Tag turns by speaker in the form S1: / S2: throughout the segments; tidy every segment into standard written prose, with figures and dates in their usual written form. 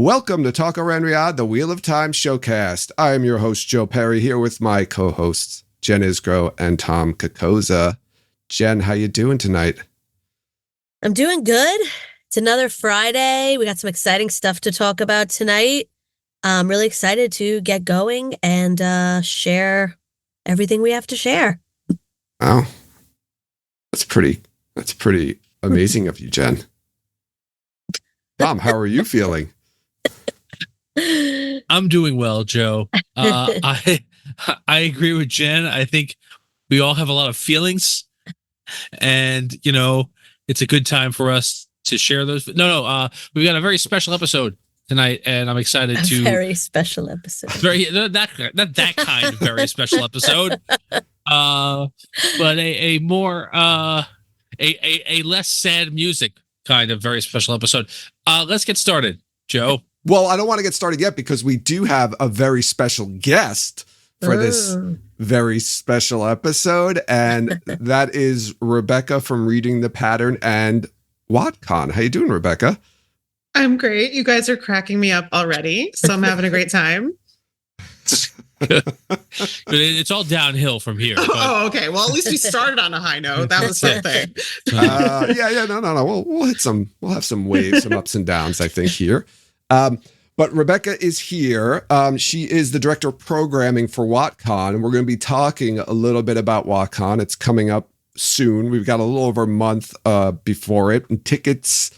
S1: Welcome to Talk Around Riyadh, the Wheel of Time showcast. I am your host, Joe Perry, here with my co-hosts, Jen Isgro and Tom Kokoza. Jen, how you doing tonight?
S2: I'm doing good. It's another Friday. We got some exciting stuff to talk about tonight. I'm really excited to get going and share everything we have to share.
S1: Oh, that's pretty amazing of you, Jen. Tom, how are you feeling?
S3: I'm doing well, Joe. I agree with Jen. I think we all have a lot of feelings, and it's a good time for us to share those. We've got a very special episode tonight, and I'm excited to
S2: very special episode.
S3: Not that kind of very special episode, but a more a less sad music kind of very special episode. Let's get started, Joe.
S1: Well, I don't want to get started yet because we do have a very special guest for this very special episode, and that is Rebecca from Reading the Pattern and WoTCon. How you doing, Rebecca?
S4: I'm great. You guys are cracking me up already, so I'm having a great time.
S3: It's all downhill from here.
S4: Oh, okay. Well, at least we started on a high note. That was something.
S1: No. We'll have some waves, some ups and downs, I think, here. But Rebecca is here. She is the director of programming for WoTCon, and we're going to be talking a little bit about WoTCon. It's coming up soon. We've got a little over a month before it, and tickets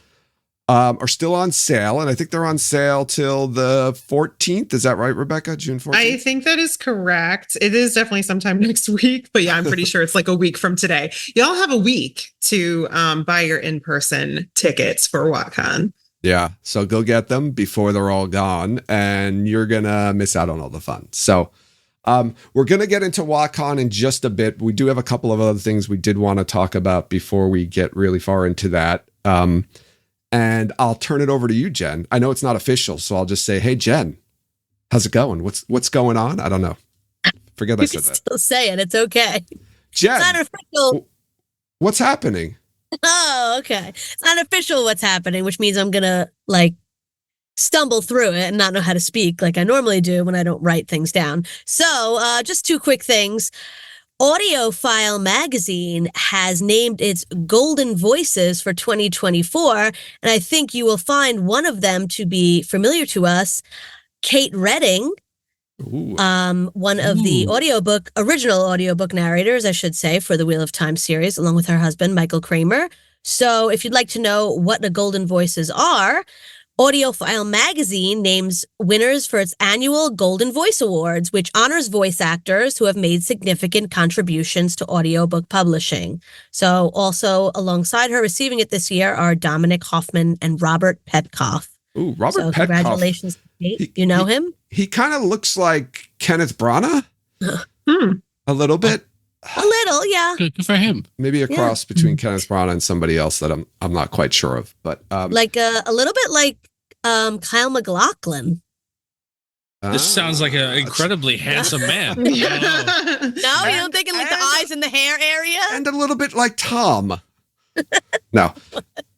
S1: are still on sale, and I think they're on sale till the 14th. Is that right, Rebecca? June 14th?
S4: I think that is correct. It is definitely sometime next week, but yeah, I'm pretty sure it's like a week from today. Y'all have a week to buy your in-person tickets for WoTCon.
S1: Yeah, so go get them before they're all gone, and you're going to miss out on all the fun. So we're going to get into WoTCon in just a bit. We do have a couple of other things we did want to talk about before we get really far into that. And I'll turn it over to you, Jen. I know it's not official, so I'll just say, hey, Jen, how's it going? What's going on? I don't know. Forget I said that.
S2: Still say it. It's okay.
S1: Jen,
S2: it's not official.
S1: What's happening?
S2: Oh, okay. It's not official what's happening, which means I'm going to stumble through it and not know how to speak like I normally do when I don't write things down. So just two quick things. Audiophile magazine has named its Golden Voices for 2024, and I think you will find one of them to be familiar to us, Kate Redding.
S1: Ooh.
S2: One of the original audiobook narrators, I should say, for the Wheel of Time series, along with her husband, Michael Kramer. So if you'd like to know what the Golden Voices are, Audiophile magazine names winners for its annual Golden Voice Awards, which honors voice actors who have made significant contributions to audiobook publishing. So also alongside her receiving it this year are Dominic Hoffman and Robert Petkoff.
S1: Ooh, Robert Petkoff.
S2: Congratulations, Kate. You know him?
S1: He kind of looks like Kenneth Branagh. A little bit.
S2: A little, yeah.
S3: Good for him.
S1: Maybe a cross between Kenneth Branagh and somebody else that I'm not quite sure of. But
S2: a little bit like Kyle MacLachlan.
S3: This sounds like an incredibly handsome man.
S2: No, you don't think in the eyes and the hair area?
S1: And a little bit like Tom. No.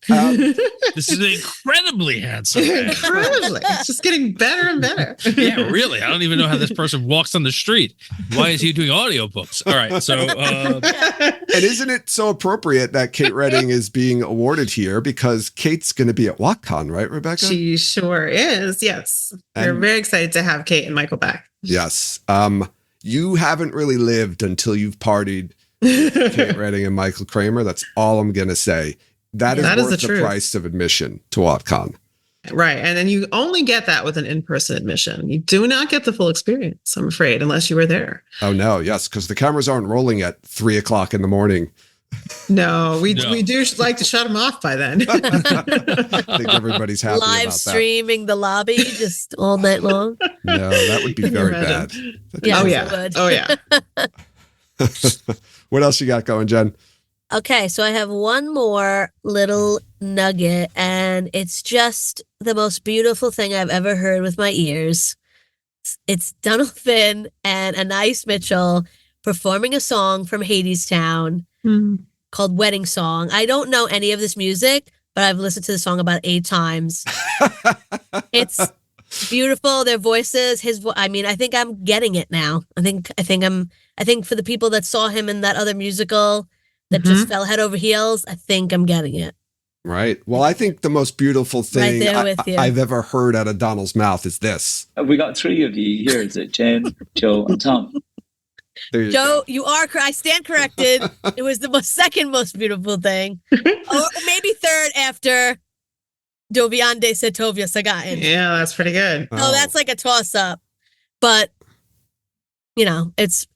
S3: This is an incredibly handsome man.
S4: Incredibly. It's just getting better and better.
S3: Yeah, really. I don't even know how this person walks on the street. Why is he doing audiobooks? All right, so...
S1: And isn't it so appropriate that Kate Redding is being awarded here because Kate's going to be at WoTCon, right, Rebecca?
S4: She sure is, yes. We're very excited to have Kate and Michael back.
S1: Yes. You haven't really lived until you've partied with Kate Redding and Michael Kramer. That's all I'm going to say. That is worth the price of admission to WoTCon.
S4: Right. And then you only get that with an in-person admission. You do not get the full experience, I'm afraid, unless you were there.
S1: Oh, no. Yes, because the cameras aren't rolling at 3:00 in the morning.
S4: No, we do like to shut them off by then.
S1: I think everybody's happy about that.
S2: Live streaming the lobby just all night long.
S1: No, that would be very bad.
S4: Oh, yeah.
S1: What else you got going, Jen?
S2: Okay, so I have one more little nugget, and it's just the most beautiful thing I've ever heard with my ears. It's Donald Finn and Anais Mitchell performing a song from Hadestown called Wedding Song. I don't know any of this music, but I've listened to the song about 8 times. It's beautiful. Their voices, I mean, I think I'm getting it now. I think for the people that saw him in that other musical that just fell head over heels, I think I'm getting it.
S1: Right. Well, I think the most beautiful thing I've ever heard out of Donald's mouth is this.
S5: We got 3 of you here. Is it Jen, Joe, and Tom?
S2: Joe, you are correct. I stand corrected. It was the second most beautiful thing. Or maybe third after Dove ande se tovia sagain.
S4: Yeah, that's pretty good.
S2: Oh, that's like a toss-up. But, you know, it's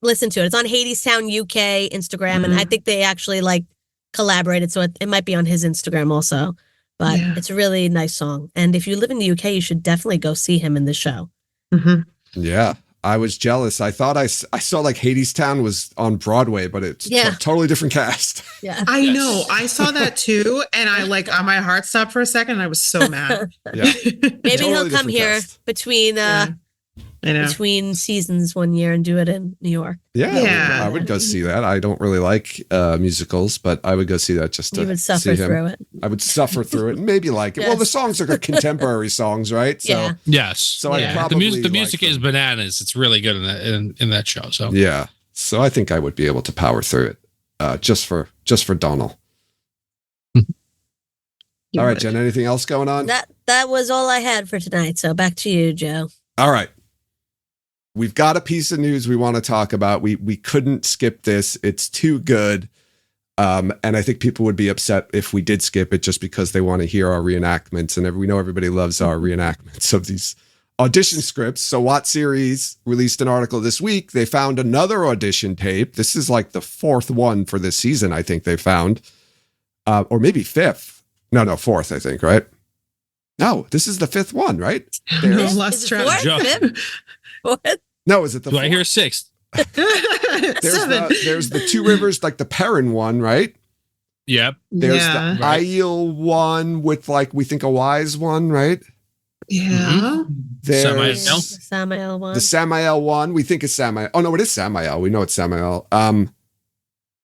S2: listen to it. It's on Hadestown UK Instagram, and I think they actually like collaborated, so it might be on his Instagram also. But it's a really nice song. And if you live in the UK, you should definitely go see him in this show.
S1: Yeah, I was jealous. I thought I saw like Hadestown was on Broadway, but it's a totally different cast.
S2: Yeah,
S4: I know. I saw that too, and I my heart stopped for a second. And I was so mad.
S1: Yeah,
S2: maybe
S1: totally
S2: he'll come here
S1: cast.
S2: between between seasons one year and do it in New York.
S1: Yeah. I would go see that. I don't really like musicals, but I would go see that just to
S2: You would suffer
S1: see him.
S2: through it.
S1: I would suffer through it and maybe like it. Well, the songs are contemporary songs, right? So
S3: yes.
S1: So I probably
S3: the music is bananas. It's really good in that show. So
S1: yeah. So I think I would be able to power through it just for Donald. All right, Jen, anything else going on?
S2: That was all I had for tonight. So back to you, Joe.
S1: All right. We've got a piece of news we want to talk about. We couldn't skip this. It's too good. And I think people would be upset if we did skip it just because they want to hear our reenactments. And we know everybody loves our reenactments of these audition scripts. So What Series released an article this week. They found another audition tape. This is like the 4th one for this season, I think they found. Or maybe 5th. No, 4th, I think, right? No, this is the 5th one, right?
S4: No, less track.
S2: What?
S1: No, is it the 4th?
S3: I hear 6th?
S1: There's the Two Rivers, like the Perrin one, right?
S3: Yep.
S1: There's the Aiel one with like, we think a wise one, right?
S4: Yeah.
S1: There's
S2: Samael one.
S1: The Samael one. We think it's Samael. Oh, no, it is Samael. We know it's Samael. And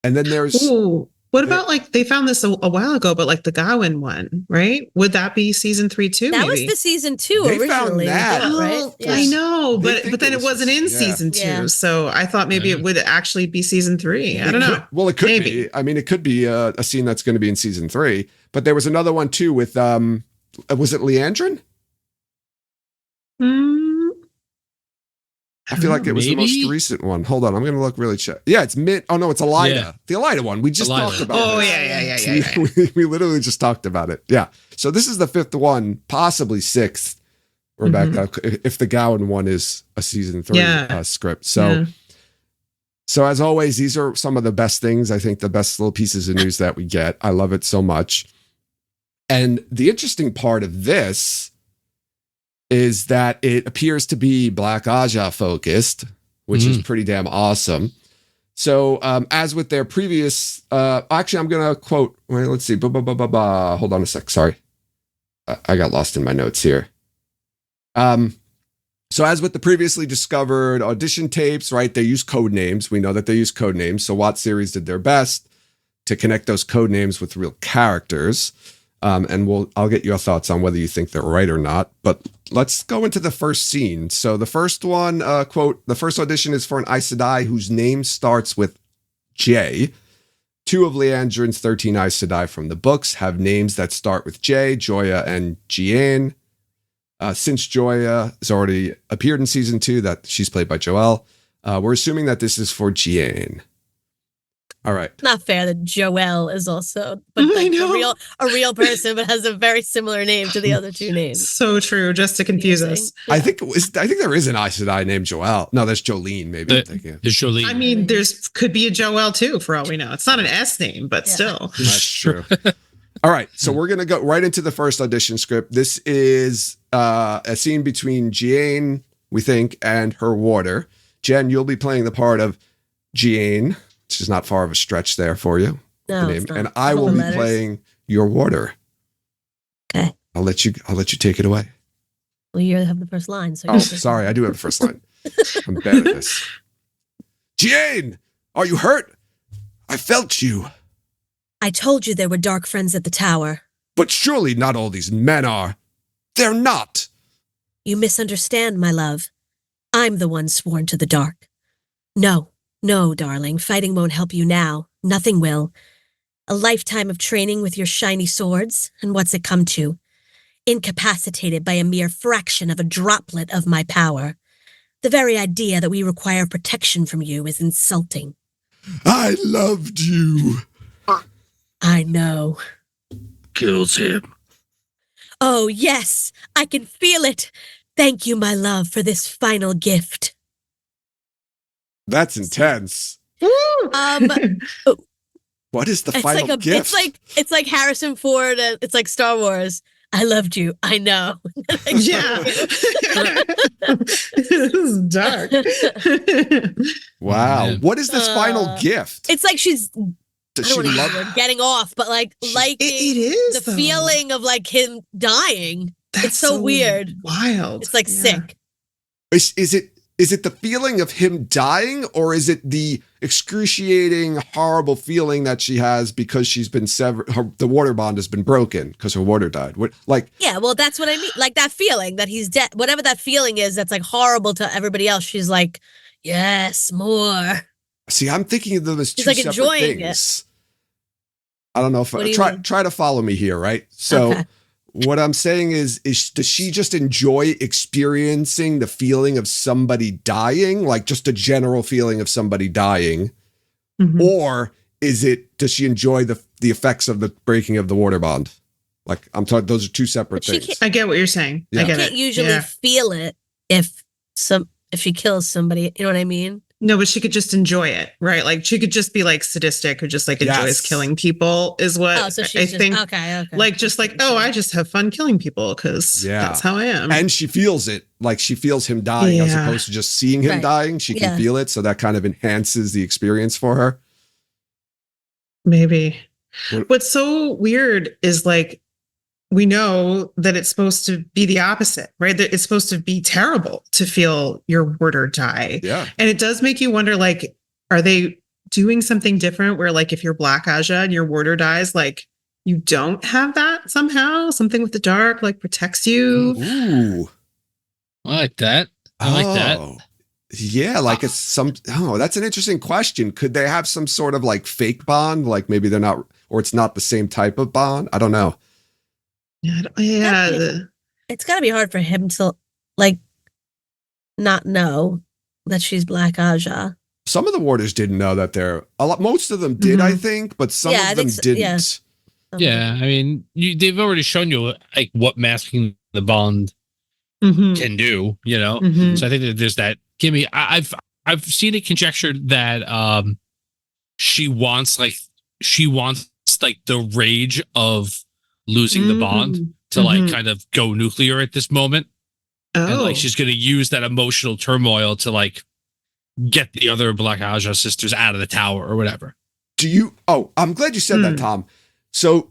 S1: then there's...
S4: Ooh. What about like they found this a while ago, but like the Gawain one, right? Would that be season 3 too?
S2: That
S4: maybe?
S2: was the season 2
S1: They
S2: originally.
S1: found that.
S2: Right?
S4: I know,
S1: They
S4: but then it wasn't in season 2,
S2: Yeah.
S4: so I thought maybe it would actually be season 3. I don't know.
S1: Well, it could
S4: Maybe.
S1: be. I mean, it could be a scene that's going to be in season 3. But there was another one too with was it Leandrin? I feel like it was the most recent one. Hold on, I'm going to look really check. Yeah, it's Oh no, it's Elida.
S3: Yeah.
S1: The Elida one. We just talked about.
S4: Oh
S1: this.
S4: yeah.
S1: We literally just talked about it. Yeah. So this is the 5th one, possibly 6th, Rebecca, if the Gowan one is a season 3 script. So as always, these are some of the best things. I think the best little pieces of news that we get. I love it so much. And the interesting part of this is that it appears to be Black Aja focused, which is pretty damn awesome. So as with their previous, actually, I'm going to quote, let's see. Hold on a sec. Sorry. I got lost in my notes here. So as with the previously discovered audition tapes, right, they use code names. We know that they use code names. So What Series did their best to connect those code names with real characters. And I'll get your thoughts on whether you think they're right or not. But let's go into the first scene. So the first one, quote, the first audition is for an Aes Sedai whose name starts with J. 2 of Leandrin's 13 Aes Sedai from the books have names that start with J, Joya and Jian. Since Joya has already appeared in season 2, that she's played by Joelle, we're assuming that this is for Jian. All right.
S2: Not fair that Joelle is also like a real person, but has a very similar name to the other 2 names.
S4: So true, just to confuse us.
S2: Yeah.
S1: I think there is an Aes Sedai named Joelle. No, that's Jolene. Maybe I'm thinking.
S3: There's Jolene.
S4: I mean, could be a Joelle too, for all we know. It's not an S name, but still.
S1: That's true. All right, so we're gonna go right into the first audition script. This is a scene between Jian, we think, and her warder. Jen, you'll be playing the part of Jian. Which is not far of a stretch there for you.
S2: No, it's not.
S1: And I will be playing your warder.
S2: Okay.
S1: I'll let you take it away.
S2: Well, you have the first line. So
S1: Sorry, I do have the first line. I'm bad at this. Jian, are you hurt? I felt you.
S2: I told you there were dark friends at the tower.
S1: But surely not all these men are. They're not.
S2: You misunderstand, my love. I'm the one sworn to the dark. No, darling, fighting won't help you now. Nothing will. A lifetime of training with your shiny swords, and what's it come to? Incapacitated by a mere fraction of a droplet of my power. The very idea that we require protection from you is insulting.
S1: I loved you.
S2: I know.
S3: Kills him.
S2: Oh, yes, I can feel it. Thank you, my love, for this final gift.
S1: That's intense. What is the final gift?
S2: It's like Harrison Ford and it's like Star Wars. I loved you. I know.
S4: Yeah. This is dark.
S1: Wow.
S3: Man.
S1: What is this final gift?
S2: It's like she's
S1: Does
S2: I
S1: she
S2: don't want
S1: love
S2: to use the word getting off, but like liking
S4: It is
S2: the
S4: though.
S2: feeling of like him dying.
S4: That's
S2: It's so weird.
S4: Wild.
S2: It's like
S4: Yeah.
S2: sick.
S1: Is it the feeling of him dying, or is it the excruciating, horrible feeling that she has because she's been severed? The water bond has been broken because her water died.
S2: Yeah, well, that's what I mean. Like that feeling that he's dead. Whatever that feeling is, that's like horrible to everybody else. She's like, yes, more.
S1: See, I'm thinking of them as two
S2: She's like
S1: separate
S2: enjoying
S1: things. I don't know if
S2: What do you mean?
S1: try to follow me here, right? So.
S2: Okay.
S1: What I'm saying is does she just enjoy experiencing the feeling of somebody dying, like just a general feeling of somebody dying?
S4: Mhm.
S1: Or does she enjoy the effects of the breaking of the water bond? Like I'm talking, those are two separate
S2: But she
S1: things.
S4: I get what you're saying.
S1: Yeah.
S4: I
S2: You
S4: get
S2: can't
S4: it.
S2: usually
S4: Yeah.
S2: feel it if she kills somebody. You know what I mean?
S4: No, but she could just enjoy it, right? Like she could just be like sadistic or just like enjoys
S1: Yes.
S4: killing people is what
S2: Oh, so she's
S4: I
S2: just
S4: think.
S2: okay.
S4: Like just like, oh, I just have fun killing people because
S1: Yeah.
S4: that's how I am.
S1: And she feels it, like she feels him dying as
S4: Yeah.
S1: opposed to just seeing him
S2: Right.
S1: dying. She can
S2: Yeah.
S1: feel it. So that kind of enhances the experience for her.
S4: Maybe.
S1: What-
S4: What's so weird is like we know that it's supposed to be the opposite, right? That it's supposed to be terrible to feel your warder die.
S1: Yeah.
S4: And it does make you wonder, like, are they doing something different where like if you're Black Aja and your warder dies, like you don't have that somehow? Something with the dark like protects you.
S1: Ooh.
S3: I like that. I like that.
S1: Oh. Yeah, like that's an interesting question. Could they have some sort of like fake bond? Like maybe they're not, or it's not the same type of bond? I don't know.
S4: Yeah.
S2: It's got to be hard for him to like not know that she's Black Aja.
S1: Some of the warders didn't know that most of them did, I
S4: Mhm.
S1: think, but some
S2: Yeah, I
S1: of them
S2: think so,
S1: didn't.
S2: yeah.
S3: Yeah, I mean, they've already shown you like what masking the bond
S4: Mhm.
S3: can do, you know.
S4: Mhm.
S3: So I think that there's that. Gimme, I've seen it conjectured that she wants like the rage of losing the bond to like
S4: Mhm.
S3: kind of go nuclear at this moment, and
S4: Oh.
S3: like she's going to use that emotional turmoil to like get the other Black Aja sisters out of the tower or whatever.
S1: I'm glad you said that,
S4: Hmm.
S1: Tom. So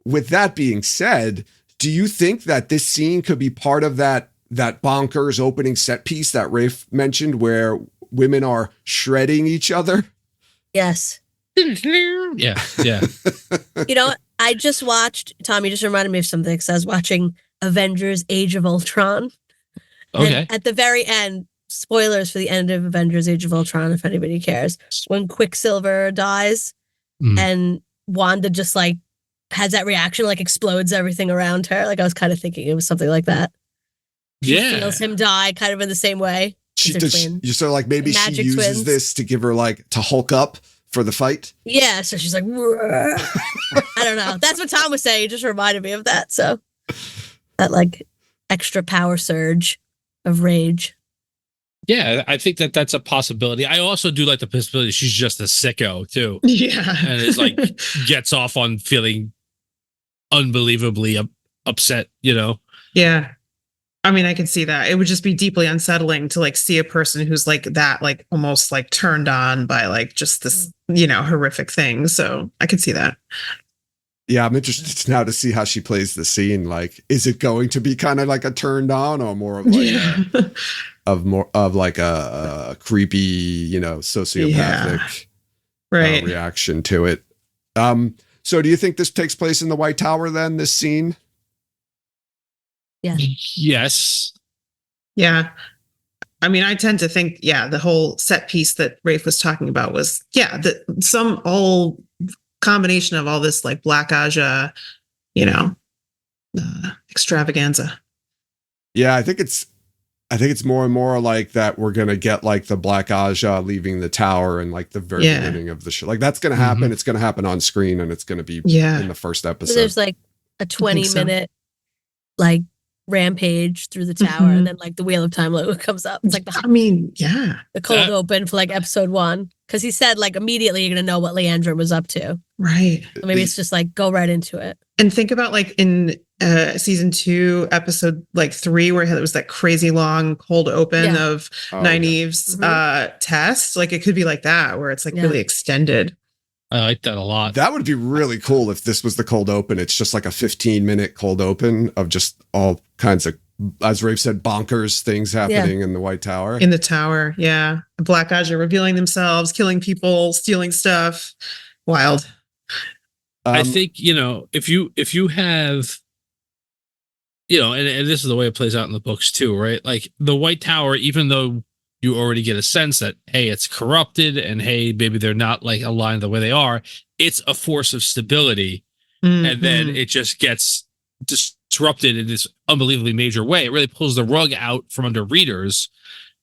S1: with that being said, do you think that this scene could be part of that bonkers opening set piece that Rafe mentioned where women are shredding each other?
S2: Yes.
S3: Yeah, yeah.
S2: You know, I just watched, Tom, you just reminded me of something because I was watching Avengers Age of Ultron.
S3: Okay.
S2: And at the very end, spoilers for the end of Avengers Age of Ultron, if anybody cares, when Quicksilver dies
S3: Mhm.
S2: and Wanda just like has that reaction, like explodes everything around her. Like I was kind of thinking it was something like that. She
S3: Yeah.
S2: feels him die kind of in the same way.
S1: She
S2: They're
S1: does.
S2: twins.
S1: You sort of like maybe she
S2: Magic
S1: uses
S2: twins.
S1: this to give her like to Hulk up for the fight.
S2: Yeah, so she's like, "Rrr." I don't know. That's what Tom was saying. It just reminded me of that. So that like extra power surge of rage.
S3: Yeah, I think that that's a possibility. I also do like the possibility she's just a sicko too,
S4: Yeah.
S3: and is like gets off on feeling unbelievably upset. You know,
S4: Yeah. I mean, I can see that. It would just be deeply unsettling to like see a person who's like that, like almost like turned on by like just this, horrific thing. So I can see that.
S1: Yeah, I'm interested now to see how she plays the scene. Like, is it going to be kind of like a turned on, or more of like a creepy, sociopathic
S4: Right.
S1: reaction to it? So do you think this takes place in the White Tower then, this scene?
S2: Yeah.
S3: Yes.
S4: Yeah. I mean, I tend to think, the whole set piece that Rafe was talking about was, some all combination of all this like Black Aja, extravaganza.
S1: Yeah, I think it's more and more like that. We're gonna get like the Black Aja leaving the tower and like the very beginning of the show. Like that's gonna happen.
S3: Mm-hmm.
S1: It's gonna happen on screen, and it's gonna be in the first episode.
S2: So there's like a 20-minute like rampage through the tower, and then like the Wheel of Time logo comes up. It's like the cold open for like episode 1, because he said like immediately you're gonna know what Leandra was up to.
S4: Right.
S2: So maybe it's just like go right into it.
S4: And think about like in season 2, episode like 3, where it was that crazy long cold open of Nynaeve's test. Like it could be like that, where it's like really extended.
S3: I like that a lot.
S1: That would be really cool if this was the cold open. It's just like a 15-minute cold open of just all kinds of, as Rafe said, bonkers things happening in the White Tower.
S4: In the tower, yeah. The Black Aja revealing themselves, killing people, stealing stuff. Wild.
S3: I think, if you have, and this is the way it plays out in the books too, right? Like the White Tower, even though you already get a sense that, hey, it's corrupted and hey, maybe they're not like aligned the way they are, it's a force of stability. And then it just gets disrupted in this unbelievably major way. It really pulls the rug out from under readers.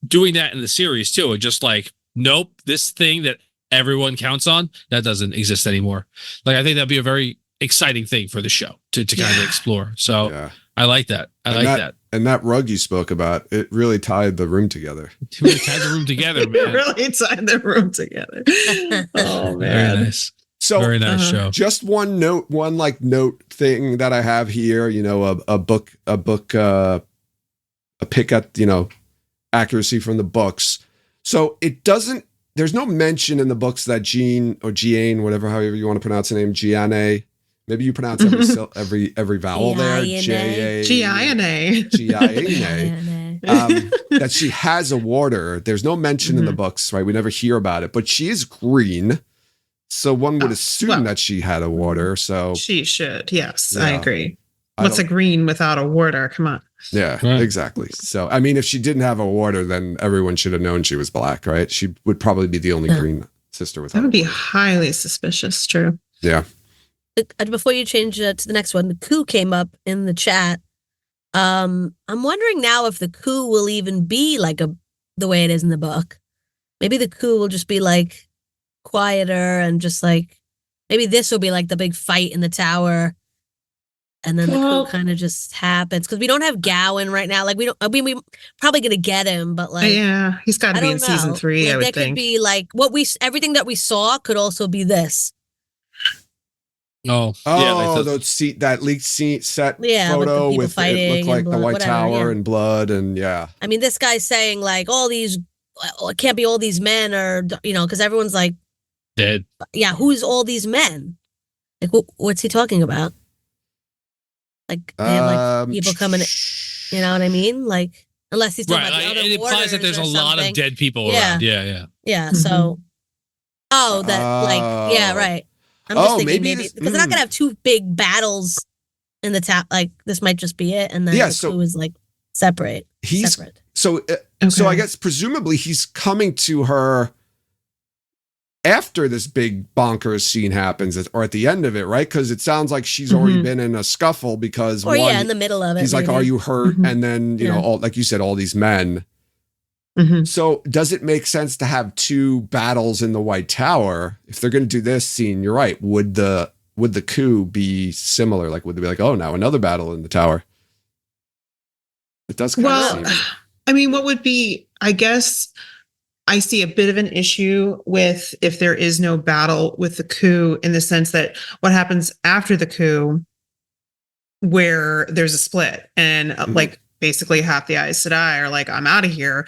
S3: Doing that in the series too, and just like, nope, this thing that everyone counts on, that doesn't exist anymore. Like I think that'd be a very exciting thing for the show to kind of explore. So I like that. I like that.
S1: And that rug you spoke about, it really tied the room together.
S3: It really tied the room together, man.
S4: It really tied the room together. Oh man.
S3: Very nice.
S1: So
S3: very nice show.
S1: Just one note thing that I have here, a pick at, accuracy from the books. So there's no mention in the books that Jean or Jeanne, however you want to pronounce the name, Gianna. Maybe you pronounce every vowel there.
S4: Gianna.
S1: That she has a warder. There's no mention in the books, right? We never hear about it, but she is green. So one would assume that she had a warder. So
S4: she should. Yes, I agree. What's a green without a warder? Come on.
S1: Yeah, exactly. So, I mean, if she didn't have a warder, then everyone should have known she was black, right? She would probably be the only green sister without.
S4: That would be highly suspicious. True.
S1: Yeah.
S2: Before you change to the next one, the coup came up in the chat. I'm wondering now if the coup will even be like the way it is in the book. Maybe the coup will just be like quieter and just like, maybe this will be like the big fight in the tower. And then the coup kind of just happens because we don't have Gowan right now. Like we're probably going to get him, but like,
S4: he's got to be in season 3.
S2: Like,
S4: I would
S2: there
S4: think.
S2: could be like everything that we saw could also be this.
S1: That leaked set photo with it looked like the White Tower and blood and
S2: I mean, this guy's saying like it can't be all these men or because everyone's like
S3: dead.
S2: Yeah, who's all these men? Like, what's he talking about? Like they have like people coming, you know what I mean? Like unless he's talking about the other
S3: it implies that there's a lot of dead people around. Yeah.
S2: So, right. I'm just thinking maybe because they're not gonna have 2 big battles in the top. Like this might just be it, and then the two is like separate.
S1: So I guess presumably he's coming to her after this big bonkers scene happens, or at the end of it, right? Because it sounds like she's already been in a scuffle because
S2: in the middle of it.
S1: He's like, "Are you hurt?" And then all like you said, all these men. So does it make sense to have 2 battles in the White Tower? If they're going to do this scene, you're right. Would the coup be similar? Like, would they be like, oh, now another battle in the tower? It does kind of seem.
S4: I mean, what would be, I guess, I see a bit of an issue with if there is no battle with the coup in the sense that what happens after the coup where there's a split and like basically half the Aes Sedai are like, I'm out of here.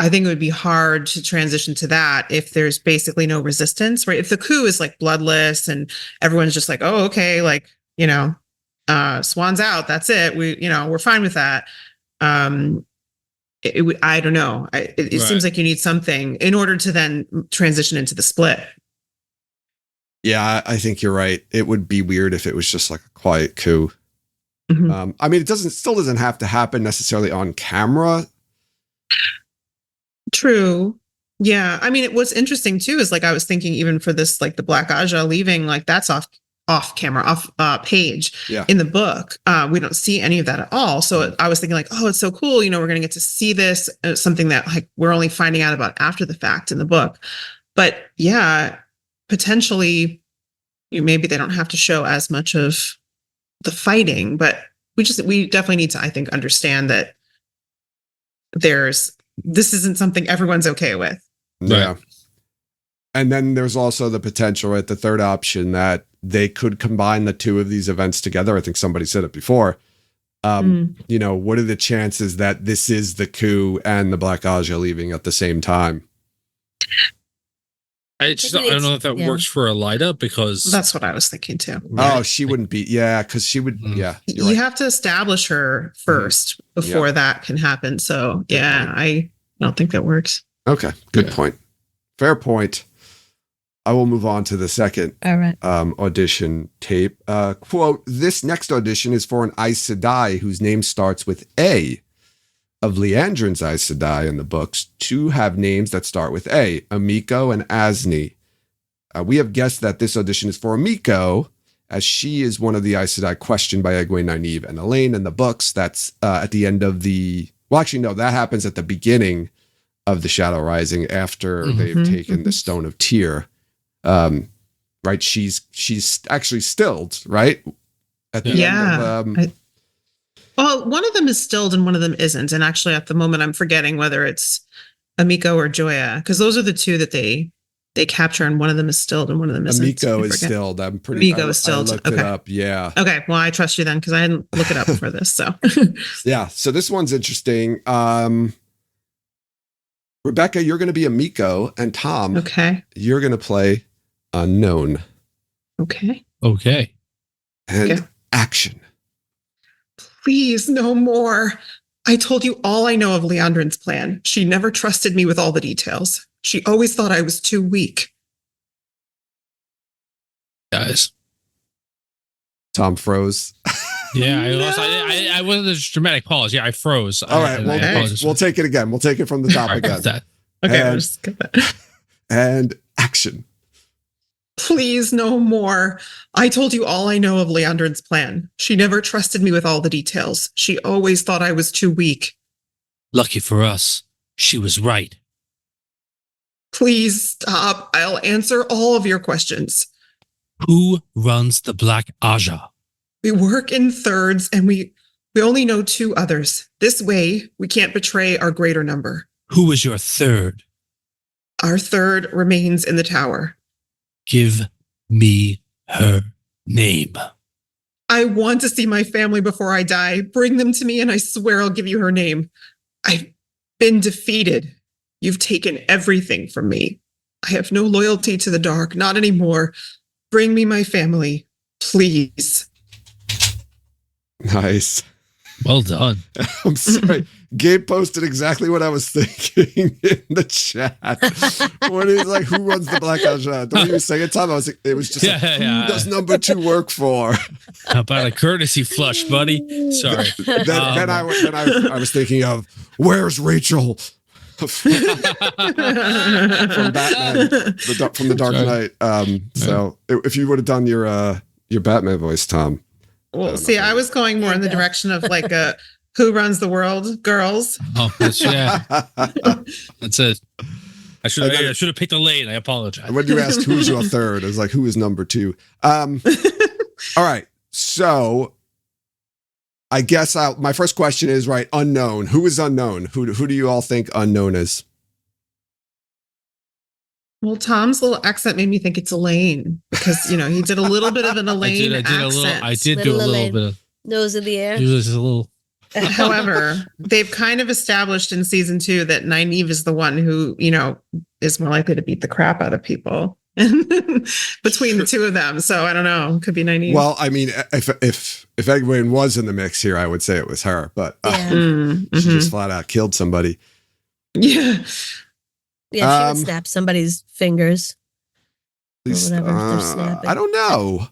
S4: I think it would be hard to transition to that if there's basically no resistance, right? If the coup is like bloodless and everyone's just like, oh, okay, like, Swan's out, that's it. We're fine with that. I don't know. It seems like you need something in order to then transition into the split.
S1: Yeah, I think you're right. It would be weird if it was just like a quiet coup.
S4: Mhm.
S1: I mean, still doesn't have to happen necessarily on camera.
S4: True. Yeah. I mean, what's interesting too is like I was thinking even for this, like the Black Aja leaving, like that's off camera, off page
S1: Yeah.
S4: in the book. We don't see any of that at all. So I was thinking like, oh, it's so cool. You know, we're going to get to see this, something that like we're only finding out about after the fact in the book. But yeah, potentially maybe they don't have to show as much of the fighting, but we definitely need to, I think, understand that this isn't something everyone's okay with.
S1: Yeah.
S3: Right.
S1: And then there's also the potential, right? The third option that they could combine the two of these events together. I think somebody said it before. You know, what are the chances that this is the coup and the Black Aja leaving at the same time?
S3: I don't know if that works for Elida because
S4: That's what I was thinking too.
S1: Oh, she wouldn't be. Yeah, because she would. Yeah, you're
S4: You
S1: right.
S4: have to establish her first before that can happen. So yeah, I don't think that works.
S1: Okay, good point. Fair point. I will move on to the second audition tape. Quote, this next audition is for an Aes Sedai whose name starts with A. Of Leandrin's Aes Sedai in the books, two have names that start with A, Amiko and Asni. We have guessed that this audition is for Amiko, as she is one of the Aes Sedai questioned by Egwene, Nynaeve, and Elaine in the books. That's at the end of the... Well, actually, no, that happens at the beginning of the Shadow Rising after they've taken the Stone of Tyr. Right? She's actually stilled, right? At the end of...
S4: Well, one of them is stilled and one of them isn't. And actually, at the moment, I'm forgetting whether it's Amiko or Joya, because those are the two that they capture, and one of them is stilled and one of them isn't.
S1: Amiko is stilled. I'm pretty.
S4: Amiko is stilled.
S1: I looked it up. Yeah.
S4: Okay. Well, I trust you then because I didn't look it up for this. So.
S1: Yeah. So this one's interesting. Rebecca, you're going to be Amiko, and Tom, you're going to play Unknown.
S4: Okay.
S1: And action.
S4: Please, no more. I told you all I know of Leandrin's plan. She never trusted me with all the details. She always thought I was too weak.
S3: Guys.
S1: Tom froze.
S3: Yeah, I lost. I wasn't a dramatic pause. Yeah, I froze.
S1: All right, we'll take it again. We'll take it from the top again.
S4: Okay,
S1: and action.
S4: Please, no more. I told you all I know of Leandrin's plan. She never trusted me with all the details. She always thought I was too weak.
S3: Lucky for us, she was right.
S4: Please stop. I'll answer all of your questions.
S3: Who runs the Black Aja?
S4: We work in thirds and we only know two others. This way, we can't betray our greater number.
S3: Who is your third?
S4: Our third remains in the tower.
S3: Give me her name.
S4: I want to see my family before I die. Bring them to me and I swear I'll give you her name. I've been defeated. You've taken everything from me. I have no loyalty to the dark, not anymore. Bring me my family, please.
S1: Nice.
S3: Well done.
S1: I'm sorry. Gabe posted exactly what I was thinking in the chat. When he's like, who runs the Black Aja? Don't even say it, Tom. It was just like, who does number 2 work for?
S3: How about a courtesy flush, buddy? Sorry.
S1: Then I was thinking of, where's Rachel? From Batman, from the Dark Knight. So if you would have done your Batman voice, Tom.
S4: Well, see, I was going more in the direction of like a Who Runs the World, Girls.
S3: Oh, that's it. I should have picked a lane. I apologize.
S1: When you asked who's your third, I was like, who is number 2? All right. So I guess my first question is, right, unknown. Who is unknown? Who do you all think unknown is?
S4: Well, Tom's little accent made me think it's Elaine because, he did a little bit of an Elaine accent.
S3: I did do a little bit of
S2: nose in the air.
S3: Just a little.
S4: However, they've kind of established in season 2 that Nynaeve is the one who, is more likely to beat the crap out of people between the two of them. So I don't know. Could be Nynaeve.
S1: Well, I mean, if Egwene was in the mix here, I would say it was her, but she just flat out killed somebody.
S4: Yeah.
S2: Yeah, she would snap somebody's fingers.
S1: least,
S2: whatever they're snapping.
S1: I don't know.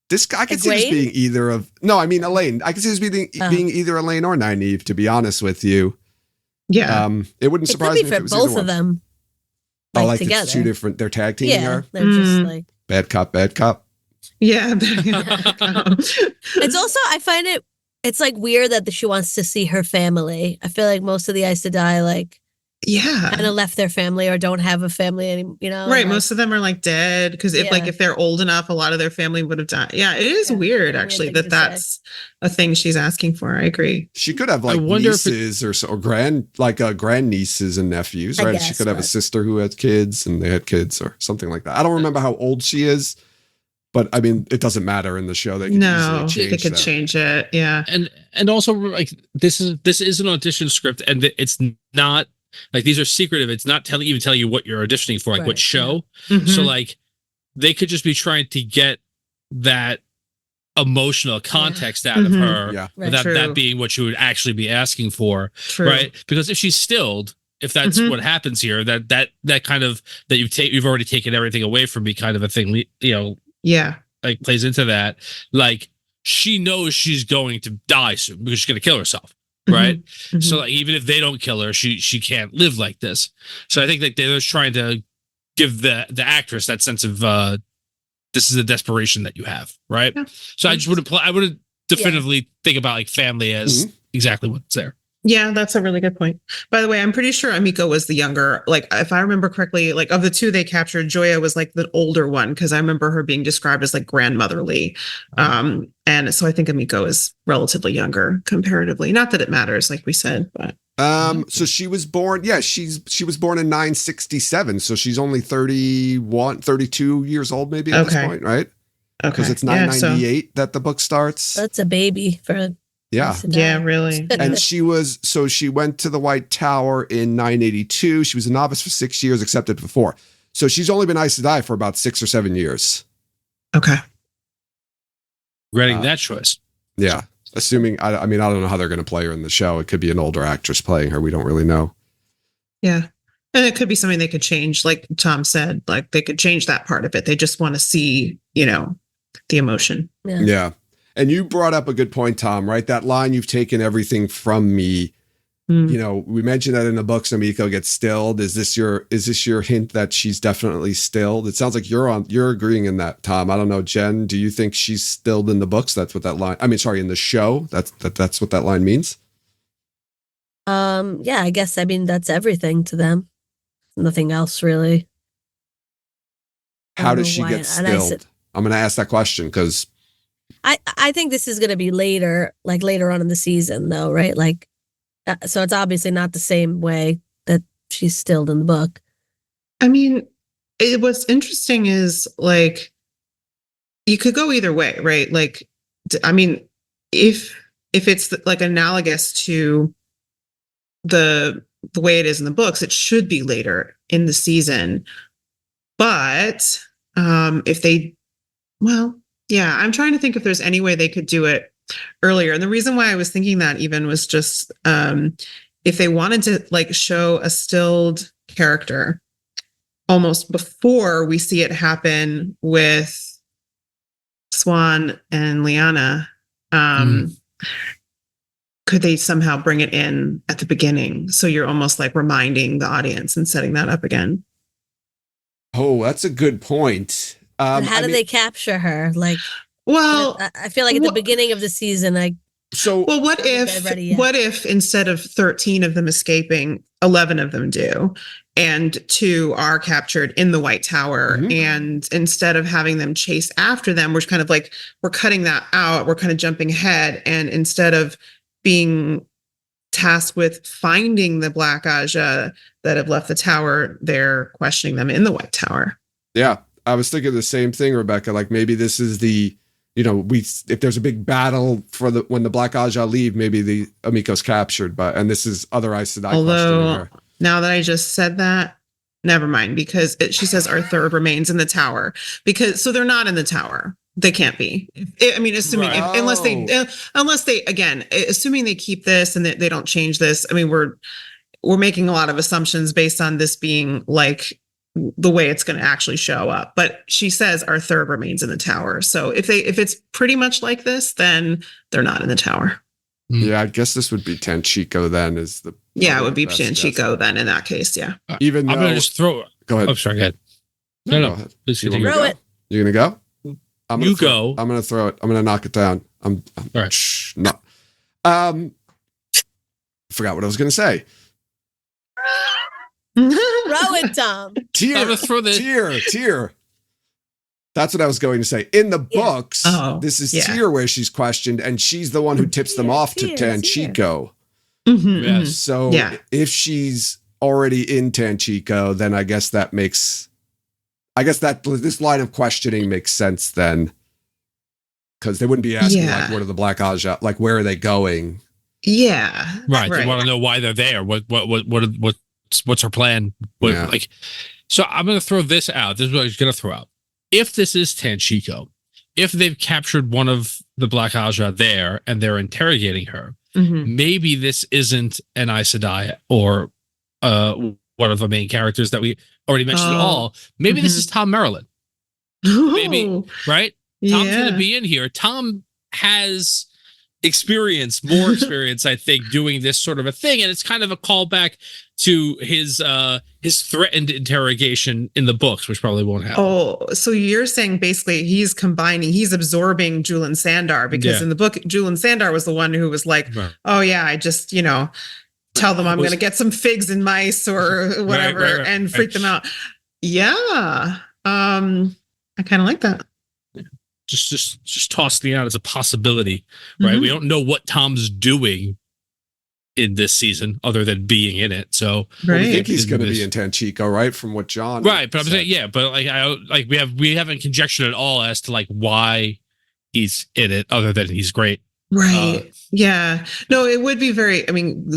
S1: This guy, I can see this
S2: Egwene?
S1: being either of. No, I mean Elaine. I can see this being either Elaine or Nynaeve. To be honest with you,
S4: Yeah.
S1: it wouldn't
S2: It
S1: surprise
S2: could be
S1: me if
S2: for
S1: it was
S2: both
S1: either
S2: of
S1: one.
S2: them.
S1: Oh, like
S2: together.
S1: it's two different. They're tag teaming
S2: Yeah,
S1: her.
S2: they're just
S4: Mm.
S2: like.
S1: Bad cop, bad cop.
S4: Yeah.
S2: It's also, I find it's like weird that she wants to see her family. I feel like most of the Aes Sedai like
S4: Yeah.
S2: kind of left their family or don't have a family anymore. You know,
S4: Right.
S2: like,
S4: Most of them are like dead because if they're old enough, a lot of their family would have died. Yeah, it is
S2: Yeah,
S4: weird
S2: weird
S4: actually
S2: thing to
S4: that's a thing she's asking for. I agree.
S1: She could have like
S3: wonder if
S1: nieces or grand nieces and nephews,
S2: I
S1: right?
S2: guess,
S1: She could have a
S2: but-
S1: sister who had kids and they had kids or something like that. I don't remember how old she is, but I mean, it doesn't matter in the show. They could
S4: No,
S1: easily
S4: they
S1: change
S4: could
S1: that.
S4: change it. Yeah.
S3: And also like this is an audition script, and it's not like these are secretive. It's not telling you what you're auditioning for, like
S2: Right,
S3: what show.
S4: Mhm.
S3: So like they could just be trying to get that emotional context out of
S4: Mhm.
S3: her
S1: Yeah.
S2: Right.
S3: without
S4: True.
S3: that being what you would actually be asking for.
S4: True.
S3: Right? Because if she's stilled, if that's
S4: Mhm.
S3: what happens here, that kind of that you've already taken everything away from me kind of a thing,
S4: Yeah.
S3: like plays into that. Like she knows she's going to die soon because she's going to kill herself, right?
S4: Mhm.
S3: So like, even if they don't kill her, she can't live like this. So I think that they're just trying to give the actress that sense of this is the desperation that you have, right?
S4: Yeah.
S3: So I just would definitively think about like family as exactly what's there.
S4: Yeah, that's a really good point. By the way, I'm pretty sure Amiko was the younger. Like, if I remember correctly, like of the two they captured, Joya was like the older one because I remember her being described as like grandmotherly. And so I think Amiko is relatively younger comparatively. Not that it matters, like we said, but
S1: So she was born. Yeah, she was born in 967. So she's only 32 years old, maybe at this
S4: Okay.
S1: point, right?
S4: okay.
S1: Because it's
S4: Yeah, so-
S1: 998 that the book starts.
S2: That's a baby for
S1: Yeah.
S2: Aes Sedai.
S4: Yeah, really.
S1: And she went to the White Tower in 982. She was a novice for 6 years, accepted before. So she's only been Aes Sedai for about 6 or 7 years.
S4: Okay.
S3: Regretting that choice.
S1: Yeah. Assuming, I mean, I don't know how they're going to play her in the show. It could be an older actress playing her. We don't really know.
S4: Yeah. And it could be something they could change, like Tom said, like they could change that part of it. They just want to see, the emotion.
S2: Yeah.
S1: Yeah. And you brought up a good point, Tom, right? That line, "You've taken everything from me."
S4: Mm.
S1: We mentioned that in the books, Amiko gets stilled. Is this your hint that she's definitely stilled? It sounds like you're agreeing in that, Tom. I don't know, Jen, do you think she's stilled in the books? That's what that line, in the show, that's what that line means?
S2: Yeah, I guess, that's everything to them. Nothing else really.
S1: How
S2: don't
S1: does
S2: know
S1: she
S2: why.
S1: get
S2: And I
S1: stilled? I'm going to ask that question because
S2: I think this is going to be later on in the season though, right? Like, so it's obviously not the same way that she's stilled in the book.
S4: I mean, what's interesting is like, you could go either way, right? Like, I mean, if it's like analogous to the way it is in the books, it should be later in the season. But if they, well, yeah, I'm trying to think if there's any way they could do it earlier. And the reason why I was thinking that even was just if they wanted to like show a stilled character almost before we see it happen with Swan and Lyanna, could they somehow bring it in at the beginning? So you're almost like reminding the audience and setting that up again.
S1: Oh, that's a good point.
S2: But how do they capture her? Like,
S4: Well,
S2: I feel like at the beginning of the season,
S4: well, what if instead of 13 of them escaping, 11 of them do, and 2 are captured in the White Tower, and instead of having them chase after them, we're kind of like, we're cutting that out, we're kind of jumping ahead, and instead of being tasked with finding the Black Aja that have left the tower, they're questioning them in the White Tower.
S1: Yeah, I was thinking the same thing, Rebecca. Like maybe this is the, if there's a big battle when the Black Aja leave, maybe the Amiko's captured, and this is other Aes Sedai questioning her.
S4: Now that I just said that, never mind, because she says our third remains in the tower, so they're not in the tower. They can't be. Assuming unless they again, assuming they keep this and they don't change this. I mean, we're making a lot of assumptions based on this being like the way it's going to actually show up. But she says our third remains in the tower. So if it's pretty much like this, then they're not in the tower.
S1: Yeah, I guess this would be Tanchico then. Is the
S4: Yeah, it would be
S1: best
S4: Tanchico
S1: guess.
S4: then in that case. Yeah.
S1: Even
S3: I'm
S1: though,
S3: gonna just throw.
S1: go ahead.
S3: Oh, sorry. Go ahead.
S1: No,
S3: No.
S1: go ahead.
S3: Please
S1: You want me
S3: continue.
S1: to
S2: Throw
S1: go? You gonna go? I'm gonna
S3: You
S1: throw-
S3: go.
S1: I'm gonna throw it. I'm gonna knock it down. I'm
S3: All right.
S1: shh, no. Forgot what I was gonna say.
S2: Throw it, Tom.
S1: Tear.
S3: I'm gonna throw the.
S1: Tear. That's what I was going to say. In the
S2: Yeah.
S1: books,
S4: Oh,
S1: this is
S4: yeah.
S1: Tear where she's questioned, and she's the one who tips them off to
S2: Tear.
S1: Tanchico.
S4: Mhm,
S3: Yes.
S1: So
S4: Yeah.
S1: if she's already in Tanchico, then I guess that this line of questioning makes sense then. Because they wouldn't be asking
S4: Yeah.
S1: like, what are the Black Aja, like where are they going?
S4: Yeah.
S3: Right. They
S4: Right.
S3: want to know why they're there. What's her plan?
S1: Yeah.
S3: So I'm going to throw this out. This is what I was going to throw out. If this is Tanchico, if they've captured one of the Black Aja there and they're interrogating her,
S4: Mhm.
S3: maybe this isn't an Aes Sedai or one of the main characters that we already mentioned at
S4: Oh.
S3: all. Maybe this
S4: Mhm.
S3: is Tom Merrilin, Maybe.
S4: Oh,
S3: right? Tom's
S4: yeah.
S3: going to be in here. Tom has more experience, I think, doing this sort of a thing, and it's kind of a callback to his threatened interrogation in the books, which probably won't happen.
S4: Oh, so you're saying basically he's absorbing Julian Sandar because
S3: Yeah.
S4: in the book, Julian Sandar was the one who was like,
S3: Right.
S4: oh yeah, I just, tell them I'm
S3: Was-
S4: going to get some figs and mice or whatever
S3: right,
S4: and
S3: right.
S4: freak them out. Yeah. I kind of like that.
S3: Just tossing it out as a possibility, right?
S4: Mhm.
S3: We don't know what Tom's doing in this season other than being in it. So
S1: Well, we
S4: Right.
S1: think he's going to
S3: This-
S1: be in Tanchico, right? From what John
S3: right, but I'm
S1: said.
S3: saying, yeah, but we haven't conjectured at all as to like why he's in it other than he's great.
S4: Right. Yeah. No, it would be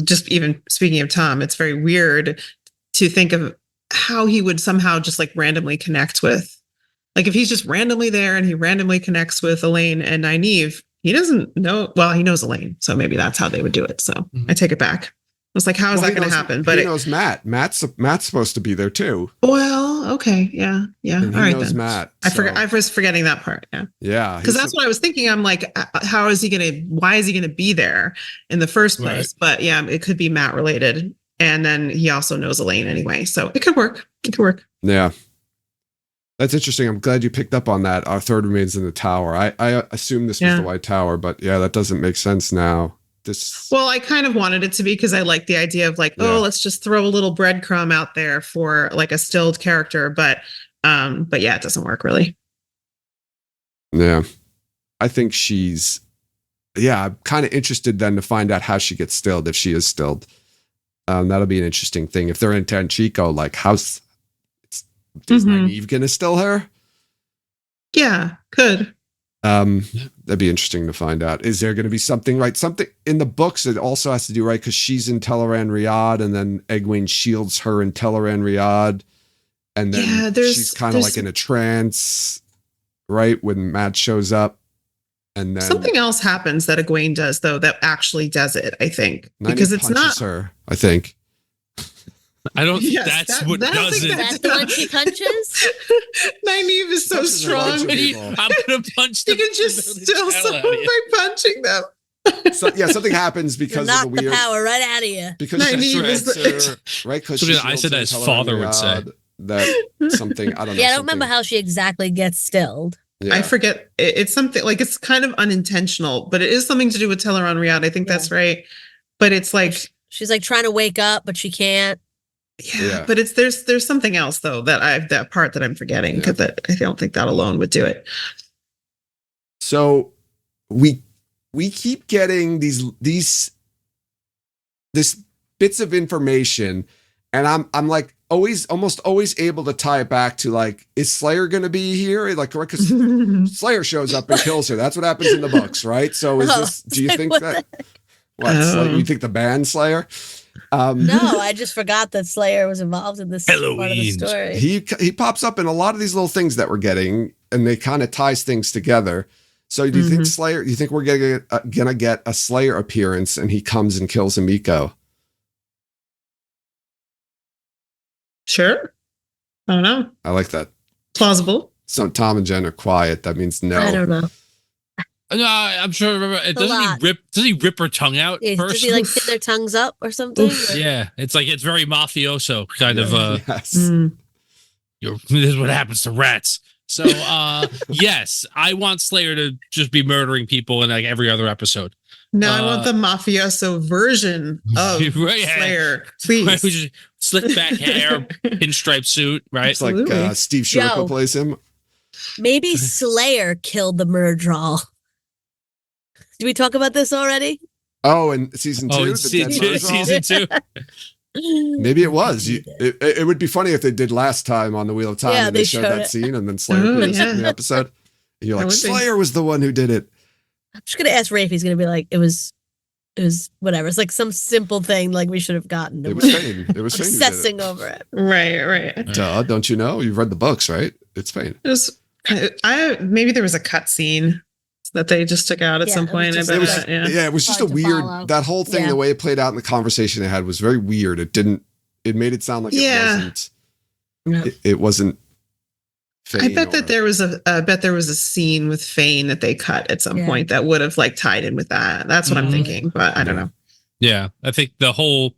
S4: just even speaking of Tom, it's very weird to think of how he would somehow just like randomly connect with, like if he's just randomly there and he randomly connects with Elaine and Nynaeve, he doesn't know. Well, he knows Elaine, so maybe that's how they would do it. So
S3: Mhm.
S4: I take it back. I was like, how is
S1: Well,
S4: that
S1: he
S4: going to
S1: knows-
S4: happen?
S1: he
S4: But
S1: knows Matt. Matt's supposed to be there too.
S4: well, okay. Yeah. Yeah.
S1: And
S4: All
S1: he
S4: right
S1: knows
S4: then.
S1: Matt.
S4: I forgot.
S1: so-
S4: I was forgetting that part. Yeah.
S1: Yeah.
S4: Because
S1: he's
S4: that's what I was thinking. I'm like, how is he going to, why is he going to be there in the first
S3: Right.
S4: place? But yeah, it could be Matt related. And then he also knows Elaine anyway. So it could work. It could work.
S1: Yeah. That's interesting. I'm glad you picked up on that. Our third remains in the tower. I assumed this was
S4: Yeah.
S1: the White Tower, but yeah, that doesn't make sense now. This
S4: Well, I kind of wanted it to be because I like the idea of like,
S1: Yeah.
S4: oh, let's just throw a little breadcrumb out there for like a stilled character. But yeah, it doesn't work really.
S1: yeah. I think I'm kind of interested then to find out how she gets stilled, if she is stilled. That'll be an interesting thing. If they're in Tanchico, like is
S4: Mhm.
S1: Nynaeve gonna still her?
S4: Yeah, could.
S1: That'd be interesting to find out. Is there going to be something in the books? It also has to do right because she's in Teleran Riyadh, and then Egwene shields her in Teleran Riyadh, and then
S4: Yeah,
S1: she's kind of like in a trance, right? When Matt shows up, and then
S4: Something else happens that Egwene does though that actually does it. I think
S1: Nynaeve
S4: because it's
S1: punches
S4: not.
S1: her. I think.
S3: I don't think
S4: Yes,
S3: that's
S4: that-
S3: what
S4: I don't
S3: does
S4: think
S3: it.
S2: That's the one she punches?
S4: Nynaeve is so
S1: Punches a bunch
S4: strong.
S1: of
S3: I'm
S1: people.
S3: gonna punch
S4: You
S3: the
S4: can just
S3: the
S4: still
S3: hell
S4: someone
S3: out of you.
S4: by punching them.
S1: So, yeah, something happens because
S2: Knock
S1: of
S2: the
S1: the weird.
S2: power right out of you.
S1: Because
S4: Nynaeve
S1: she's
S4: is the-
S1: her, right? Because
S3: Something that I said that his father would say.
S1: that something. I don't know.
S2: Yeah, I don't remember how she exactly gets stilled.
S1: Yeah.
S4: I forget. It's something like it's kind of unintentional, but it is something to do with Teleron Riyadh. I think that's right. But it's like,
S2: She's like trying to wake up, but she can't.
S1: Yeah.
S4: but it's there's something else though that part that I'm forgetting
S1: Yeah.
S4: because I don't think that alone would do it.
S1: So we keep getting these bits of information, and I'm like almost always able to tie it back to like, is Slayer going to be here? Like, because Slayer shows up and kills her. That's what happens in the books, right? So is
S2: Oh,
S1: this? Do you
S2: like,
S1: think
S2: what
S1: that? What? You think the band Slayer?
S2: No, I just forgot that Slayer was involved in this part of the
S3: Halloween.
S2: story.
S1: He pops up in a lot of these little things that we're getting, and they kind of ties things together. So do you think Slayer? You think we're gonna get a Slayer appearance, and he comes and kills Emiko?
S4: Sure. I don't know.
S1: I like that.
S4: Plausible.
S1: So Tom and Jen are quiet. That means no.
S2: I don't know.
S3: No, I'm sure. Remember, doesn't
S2: lot.
S3: he rip? Does he rip her tongue out
S2: Yeah,
S3: first?
S2: does he like pin their tongues up or something?
S4: Oof.
S2: Or-
S3: Yeah, it's very mafioso kind of.
S1: Yes.
S4: Mm.
S3: This is what happens to rats. So, yes, I want Slayer to just be murdering people in like every other episode.
S4: Now I want the mafioso version of
S3: Right, yeah.
S4: Slayer,
S3: Right, we
S4: please.
S3: just slick back hair, pinstripe suit, right?
S1: It's like
S4: Absolutely.
S1: Steve Sherpa
S2: Joe.
S1: plays him.
S2: Maybe Slayer killed the Murdral. Did we talk about this already?
S1: Oh, and season 2,
S3: Oh,
S1: the
S3: in season
S1: Dead
S3: two,
S1: Murders All?
S3: season 2.
S1: Maybe it was. It would be funny if they did last time on the Wheel of Time
S2: Yeah,
S1: and they
S2: they
S1: showed
S2: showed
S1: that
S2: it.
S1: scene and then Slayer
S4: Ooh,
S1: appears in
S4: yeah.
S1: the episode. And you're
S4: That
S1: like,
S4: would be.
S1: Slayer was the one who did it.
S2: I'm just gonna ask Rafe. He's gonna be like, it was whatever. It's like some simple thing like we should have gotten.
S1: It
S2: And
S1: was
S2: we're
S1: Fane. It was Fane who did it.
S2: obsessing over it.
S4: Right.
S1: Duh, don't you know? You've read the books, right? It's Fane.
S4: It was, I maybe there was a cut scene that they just took out at
S2: Yeah,
S4: some
S2: it was
S4: point. I
S2: just
S4: bet
S1: It was,
S4: yeah.
S1: yeah, it was just a
S2: Hard to
S1: weird,
S2: follow.
S1: that whole thing,
S2: Yeah.
S1: the way it played out in the conversation they had was very weird. It made it sound like
S4: Yeah.
S1: it wasn't Fane.
S4: I bet
S1: or-
S4: that there was a scene with Fane that they cut at some
S2: Yeah.
S4: point that would have like tied in with that. That's what I'm
S3: Mhm.
S4: thinking, but I don't know.
S3: Yeah, I think the whole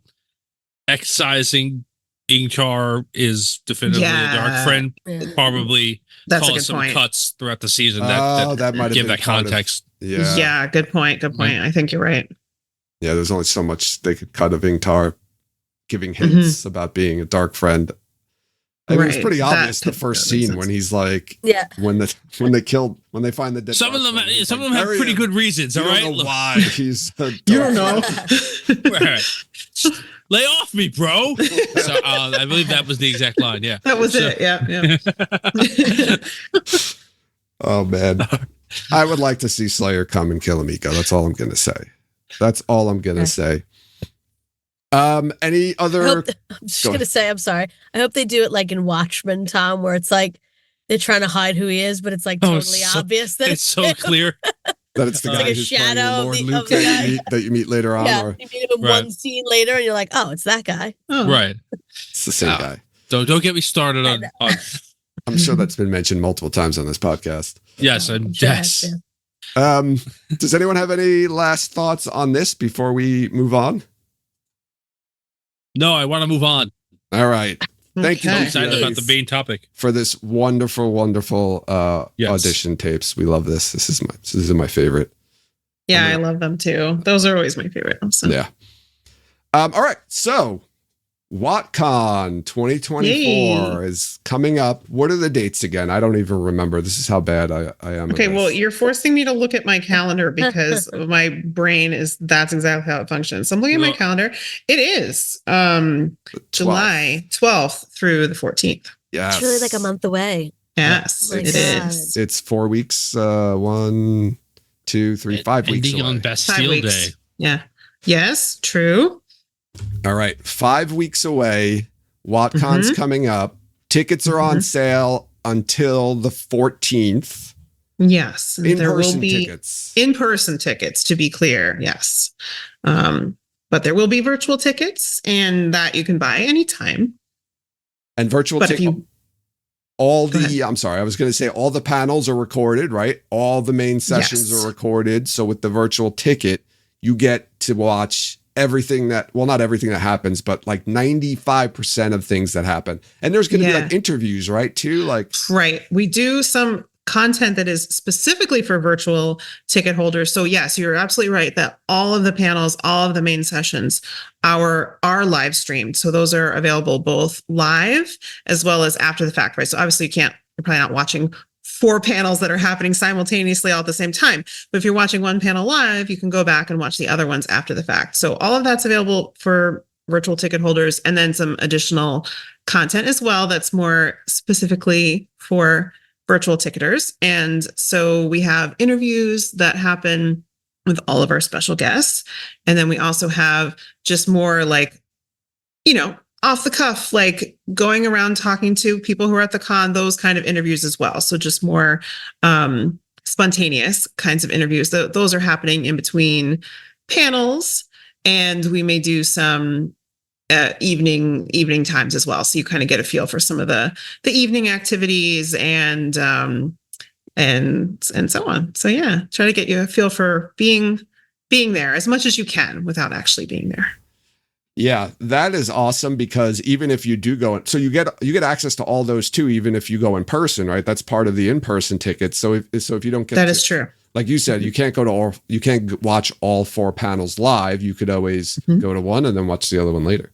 S3: excising Ingchar is definitively a
S4: Yeah.
S3: dark friend.
S2: Yeah.
S3: Probably
S4: That's a
S3: cause
S4: good
S3: some
S4: point.
S3: cuts throughout the season
S1: Oh,
S3: that
S1: that might have
S3: give
S1: been
S3: that
S1: part of-
S3: context.
S1: Yeah.
S4: Yeah, good point. I think you're right.
S1: Yeah, there's only so much they could cut of Ingtar giving
S4: Mm-hmm.
S1: hints about being a dark friend. I mean, it was
S4: Right,
S1: pretty
S4: that
S1: obvious the
S4: could-
S1: first
S4: that makes
S1: scene when
S4: sense.
S1: he's like,
S2: Yeah.
S1: when they find the dead.
S3: Some of
S1: dark
S3: them,
S1: friend, he's
S3: some
S1: like,
S3: of them have
S1: "Bury
S3: pretty
S1: him."
S3: good reasons.
S1: You
S3: All right,
S1: don't know
S3: Look-
S1: why he's a
S4: You don't
S1: dark
S4: know.
S1: friend.
S3: Right. Lay off me, bro. So I believe that was the exact line. Yeah.
S4: That was
S3: So-
S4: it. Yeah.
S1: Oh man, I would like to see Slayer come and kill Amiko. That's all I'm gonna say. That's all I'm gonna
S2: Okay.
S1: say. Any
S2: I
S1: other?
S2: hope I'm just
S1: Go
S2: gonna
S1: ahead.
S2: say, I'm sorry. I hope they do it like in Watchmen, Tom, where it's like they're trying to hide who he is, but it's like
S3: Oh,
S2: totally
S3: so-
S2: obvious that
S3: It's so
S2: him.
S3: clear.
S1: That it's the
S3: It's
S1: guy
S3: like
S2: a
S1: who's playing
S2: shadow
S1: the
S2: of
S1: Lord
S2: the-
S1: Luke
S2: of the guy.
S1: that you meet later on,
S2: Yeah,
S1: or
S2: you meet him in
S3: Right.
S2: one scene later, and you're like, oh, it's that guy.
S4: Oh.
S3: Right.
S1: it's the same
S3: Ah.
S1: guy.
S3: Don't get me started on.
S1: I'm sure that's been mentioned multiple times on this podcast.
S3: Yes,
S2: I'm
S3: and
S2: sure it
S3: yes.
S2: has to.
S1: Does anyone have any last thoughts on this before we move on?
S3: No, I want to move on.
S1: All right. Thank you,
S3: I'm
S4: Okay.
S3: excited about the main topic.
S1: for this wonderful
S3: Yes.
S1: audition tapes. We love this. This is my favorite.
S4: Yeah, I love them too. Those are always my favorite. So.
S1: Yeah. All right. So WoTCon 2024 is coming up. What are the dates again? I don't even remember. This is how bad I am. at
S4: Okay, well,
S1: this.
S4: you're forcing me to look at my calendar because my brain that's exactly how it functions. So I'm looking at my
S3: Well-
S4: calendar. It is
S1: 12th.
S4: July 12th through the 14th.
S1: Yes.
S2: It's really like a month away.
S4: Yes,
S2: Oh my
S4: it
S2: God.
S4: is.
S1: It's 4 weeks. 1, 2, 3, 5 weeks
S3: Ending
S1: away.
S3: on
S4: 5
S3: Bastille
S4: weeks.
S3: Day.
S4: Yeah. Yes, true.
S1: All right. 5 weeks away. WoTCon's
S4: Mhm.
S1: coming up. Tickets are on
S4: Mhm.
S1: sale until the 14th.
S4: Yes. There will
S1: In-person
S4: be
S1: tickets.
S4: in-person tickets, to be clear. Yes. But there will be virtual tickets and that you can buy anytime.
S1: And virtual
S4: But if
S1: tickets.
S4: you
S1: All
S4: Go
S1: the, I'm sorry, I was going to say all the panels are recorded, right? All the main sessions
S4: Yes.
S1: are recorded. So with the virtual ticket, you get to watch everything not everything that happens, but like 95% of things that happen. And there's going to be
S4: Yeah.
S1: like interviews, right? Too, like,
S4: Right. We do some content that is specifically for virtual ticket holders. So yes, you're absolutely right that all of the panels, all of the main sessions are live streamed. So those are available both live as well as after the fact, right? So obviously you're probably not watching 4 panels that are happening simultaneously all at the same time. But if you're watching one panel live, you can go back and watch the other ones after the fact. So all of that's available for virtual ticket holders, and then some additional content as well that's more specifically for virtual ticketers. And so we have interviews that happen with all of our special guests. And then we also have just more like, off the cuff, like going around talking to people who are at the con, those kind of interviews as well. So just more spontaneous kinds of interviews. Those are happening in between panels. And we may do some evening times as well. So you kind of get a feel for some of the evening activities and so on. So yeah, try to get you a feel for being there as much as you can without actually being there.
S1: Yeah, that is awesome, because even if you do go, so you get access to all those too, even if you go in person, right? That's part of the in-person ticket. So if you don't get
S4: that is true.
S1: Like you said, you can't you can't watch all 4 panels live. You could always go to one and then watch the other one later.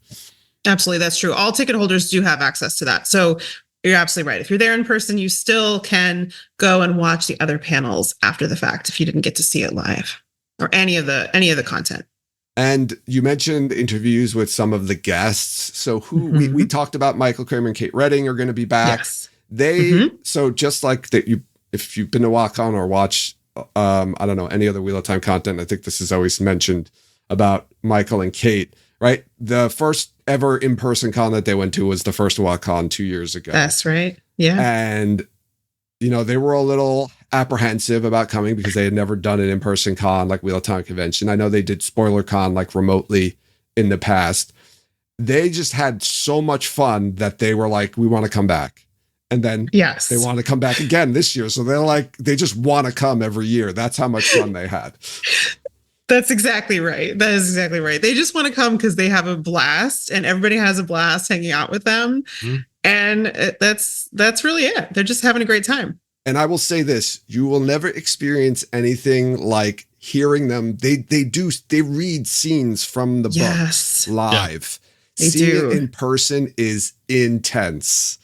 S4: Absolutely, that's true. All ticket holders do have access to that. So you're absolutely right. If you're there in person, you still can go and watch the other panels after the fact if you didn't get to see it live or any of the content.
S1: And you mentioned interviews with some of the guests. So we talked about Michael Kramer and Kate Redding are going to be back.
S4: Yes.
S1: So just like that, if you've been to WoTCon or watch, I don't know, any other Wheel of Time content, I think this is always mentioned about Michael and Kate, right? The first ever in-person con that they went to was the first WoTCon 2 years ago.
S4: That's right. Yeah.
S1: And, they were a little apprehensive about coming because they had never done an in-person con like Wheel of Time convention. I know they did Spoiler Con like remotely in the past. They just had so much fun that they were like, we want to come back. And then they want to come back again this year. So they're like, they just want to come every year. That's how much fun they had.
S4: That's exactly right. That is exactly right. They just want to come because they have a blast and everybody has a blast hanging out with them. And that's really it. They're just having a great time.
S1: And I will say this, you will never experience anything like hearing them. They read scenes from the book live.
S4: They
S1: Seeing
S4: do.
S1: it in person is intense.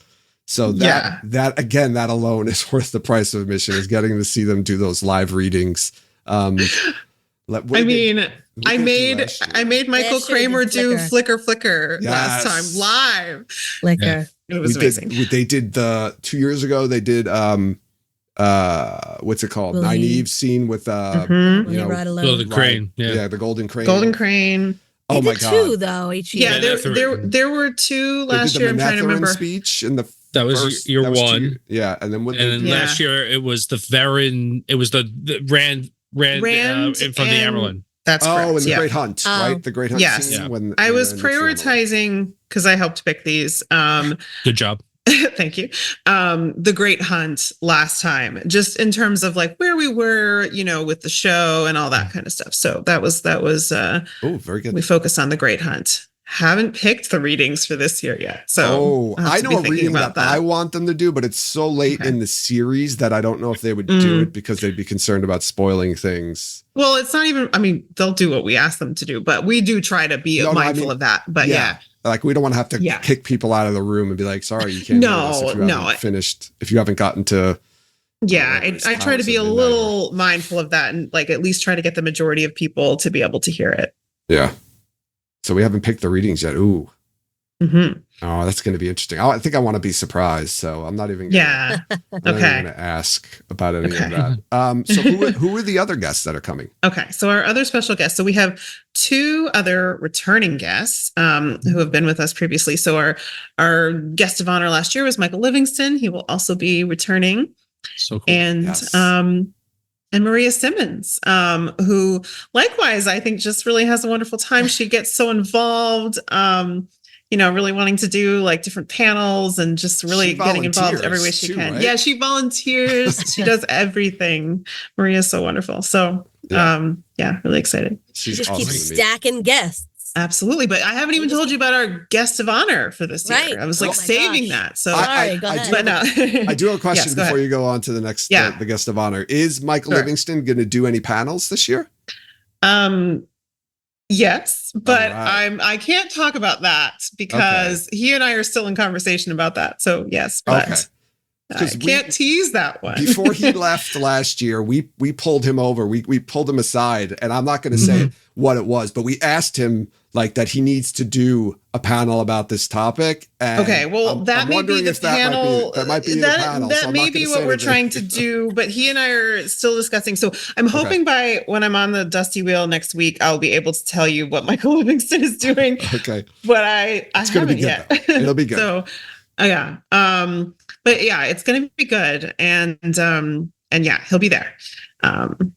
S1: So that again, that alone is worth the price of admission, is getting to see them do those live readings. I
S4: made Michael Kramer do Flicker last time live.
S2: Flicker.
S1: Yeah.
S4: It was amazing.
S1: They did 2 years ago. They did what's it called?
S2: Willie.
S1: Nynaeve scene with
S2: Ride Alone.
S3: The crane.
S1: Yeah, the Golden Crane.
S4: Golden Crane.
S1: Oh my
S2: did
S1: god.
S2: 2 though each year.
S4: Yeah, there were 2 last year. I'm trying to remember.
S1: Speech in the
S3: that was year one.
S1: Yeah, and then
S3: last year it was the Varin. It was the Rand from the Amerlin.
S4: That's correct.
S1: And the Great Hunt, right? The Great Hunt scene.
S4: Yeah.
S1: When
S4: I was prioritizing because I helped pick these.
S3: Good job.
S4: Thank you. The Great Hunt last time, just in terms of like where we were, with the show and all that kind of stuff. So that was
S1: very good.
S4: We focused on the Great Hunt. Haven't picked the readings for this year yet. So
S1: I know a reading that I want them to do, but it's so late in the series that I don't know if they would do it because they'd be concerned about spoiling things.
S4: Well, it's not even, they'll do what we ask them to do, but we do try to be mindful of that. But yeah.
S1: Like we don't want to have to kick people out of the room and be like, sorry, you can't do this if you haven't finished, if you haven't gotten to.
S4: Yeah, I try to be a little mindful of that and like at least try to get the majority of people to be able to hear it.
S1: Yeah. So we haven't picked the readings yet. Ooh.
S4: Mm-hmm.
S1: Oh, that's going to be interesting. I think I want to be surprised, so I'm not even gonna, going to ask about any of that. So who are the other guests that are coming?
S4: Okay, so our other special guests. So we have 2 other returning guests who have been with us previously. So our guest of honor last year was Michael Livingston. He will also be returning.
S3: So cool.
S4: And Maria Simmons, who likewise, I think just really has a wonderful time. She gets so involved, really wanting to do like different panels and just really getting involved every way she can. Right? Yeah, she volunteers. She does everything. Maria's so wonderful. So, really excited.
S1: She
S2: just
S1: awesome
S2: keeps stacking guests.
S4: Absolutely. But I haven't even told you about our guest of honor for this year. I was saving that. So
S2: sorry, go ahead.
S4: But no.
S1: I do have a question before you go on to the next, the guest of honor. Is Michael Livingston going to do any panels this year?
S4: Yes, but I can't talk about that because he and I are still in conversation about that. So yes, but I can't tease that one.
S1: Before he left last year, we pulled him over. We pulled him aside, and I'm not going to say what it was, but we asked him like that he needs to do a panel about this topic. And
S4: that may be the panel.
S1: That might be the panel.
S4: That may be what we're trying to do, but he and I are still discussing. So I'm hoping by when I'm on the Dusty Wheel next week, I'll be able to tell you what Michael Livingston is doing.
S1: Okay.
S4: But I haven't yet.
S1: It'll be good.
S4: So, but yeah, it's going to be good. And yeah, he'll be there.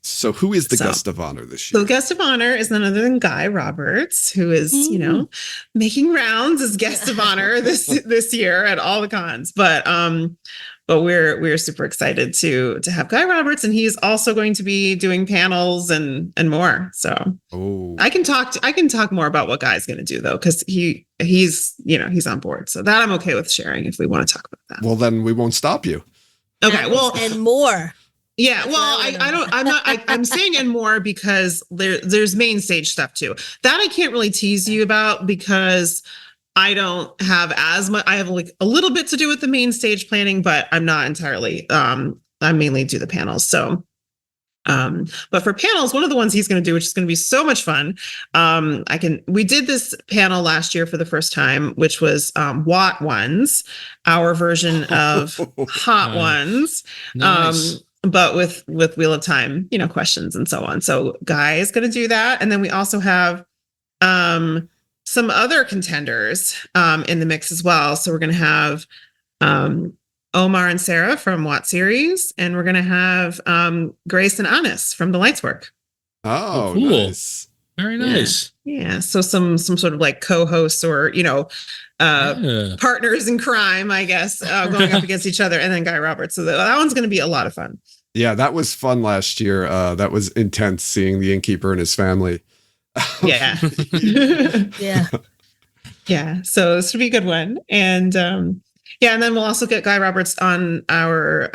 S1: So who is the
S4: So-
S1: guest of honor this
S4: So
S1: year?
S4: the guest of honor is none other than Guy Roberts, who is, making rounds as guest of honor this year at all the cons. But we're super excited to have Guy Roberts, and he's also going to be doing panels and more. So I can talk more about what Guy's going to do though, because he's on board. So that I'm okay with sharing if we want to talk about that.
S1: Well, then we won't stop you.
S4: Okay. Well,
S2: and more.
S4: yeah, well, I'm saying and more because there's main stage stuff too. That I can't really tease you about because I don't have as much. I have like a little bit to do with the main stage planning, but I'm not entirely. I mainly do the panels. So, but for panels, one of the ones he's going to do, which is going to be so much fun. We did this panel last year for the first time, which was What Ones, our version of Hot Ones.
S3: Nice.
S4: But with Wheel of Time, questions and so on. So Guy is going to do that. And then we also have some other contenders in the mix as well. So we're going to have Omar and Sarah from What Series, and we're going to have Grace and Anis from The Lights Work.
S1: Oh,
S3: cool.
S1: nice.
S3: Very nice.
S4: Yeah. So some sort of like co-hosts or, partners in crime, I guess, going up against each other, and then Guy Roberts. So that one's going to be a lot of fun.
S1: Yeah, that was fun last year. That was intense seeing the innkeeper and his family.
S4: Yeah.
S2: Yeah.
S4: Yeah. So this would be a good one. And and then we'll also get Guy Roberts on our